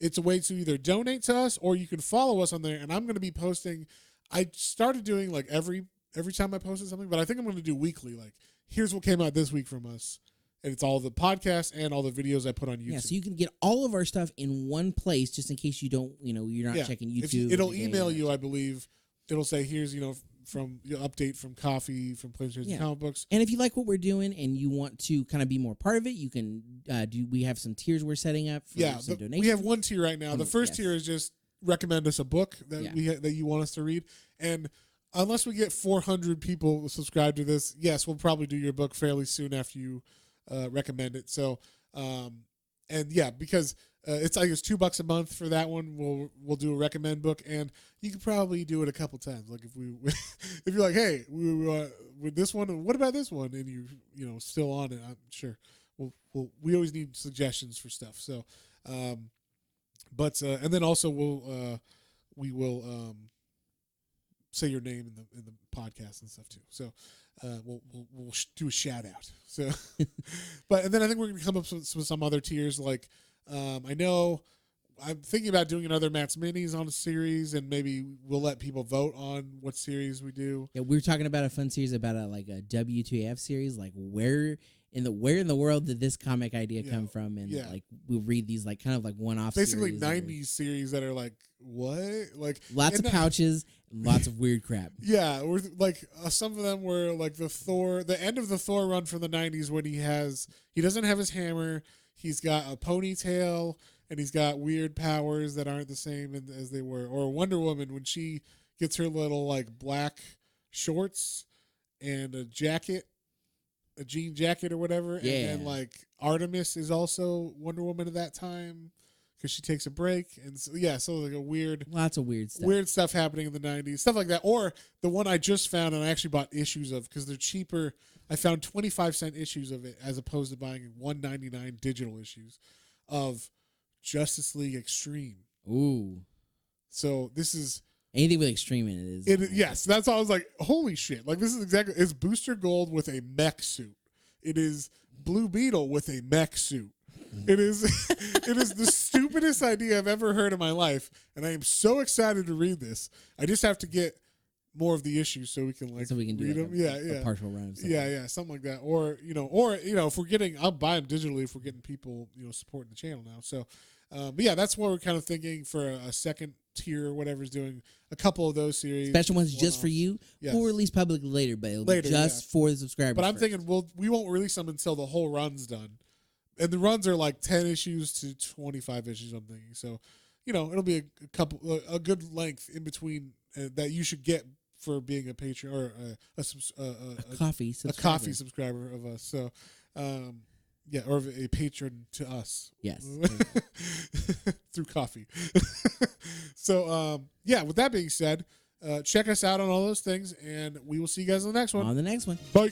it's a way to either donate to us or you can follow us on there. And I'm going to be posting. I started doing like every time I posted something, but I think I'm going to do weekly. Like, here's what came out this week from us. And it's all the podcasts and all the videos I put on YouTube. Yeah, so you can get all of our stuff in one place, just in case you don't, you're not checking YouTube. It'll email you, I believe. It'll say, here's, from update from Coffee, from Planes, Trains, and Comic Books. And if you like what we're doing and you want to kind of be more part of it, you can we have some tiers we're setting up for some donations. We have one tier right now. The first tier is just recommend us a book that that you want us to read. And unless we get 400 people subscribed to this, yes, we'll probably do your book fairly soon after you recommend it. So, because it's $2 a month for that one. We'll do a recommend book, and you could probably do it a couple times. Like if if you're like, hey, with this one, what about this one, and you still on it, I'm sure. We always need suggestions for stuff. So, and then also we will say your name in the podcast and stuff too. So. We'll do a shout out. So, and then I think we're gonna come up with some other tiers. Like, I know I'm thinking about doing another Matt's Minis on a series, and maybe we'll let people vote on what series we do. Yeah, we were talking about a fun series about a WTF series. Like, where in the world did this comic idea come from? And like we'll read these kind of one-off, basically 90s series that are like what, like lots of pouches. Lots of weird crap. Yeah, or some of them were like the end of the Thor run from the 90s when he doesn't have his hammer, he's got a ponytail, and he's got weird powers that aren't the same as they were. Or Wonder Woman when she gets her little black shorts and a jacket, a jean jacket or whatever. Yeah. And then Artemis is also Wonder Woman at that time. Because she takes a break, and so lots of weird stuff happening in the 90s, stuff like that. Or the one I just found, and I actually bought issues of because they're cheaper. I found 25-cent issues of it as opposed to buying $1.99 digital issues of Justice League Extreme. Ooh, so this is anything with Extreme in it is. Yes, that's all. I was like, holy shit! This is exactly. It's Booster Gold with a mech suit. It is Blue Beetle with a mech suit. It is the stupidest idea I've ever heard in my life, and I am so excited to read this. I just have to get more of the issues so we can do read them. A partial run. Something like that. Or if we're getting, I'll buy them digitally if we're getting people supporting the channel now. So, that's what we're kind of thinking for a second tier or whatever's doing a couple of those series, special ones just for you. Yes. We'll release publicly later, but it'll be just for the subscribers. But I'm thinking we won't release them until the whole run's done. And the runs are 10 issues to 25 issues, I'm thinking. So, it'll be a good length in between that you should get for being a patron or a coffee subscriber of us. So, or a patron to us. Yes. Through coffee. So, with that being said, check us out on all those things, and we will see you guys on the next one. On the next one. Bye.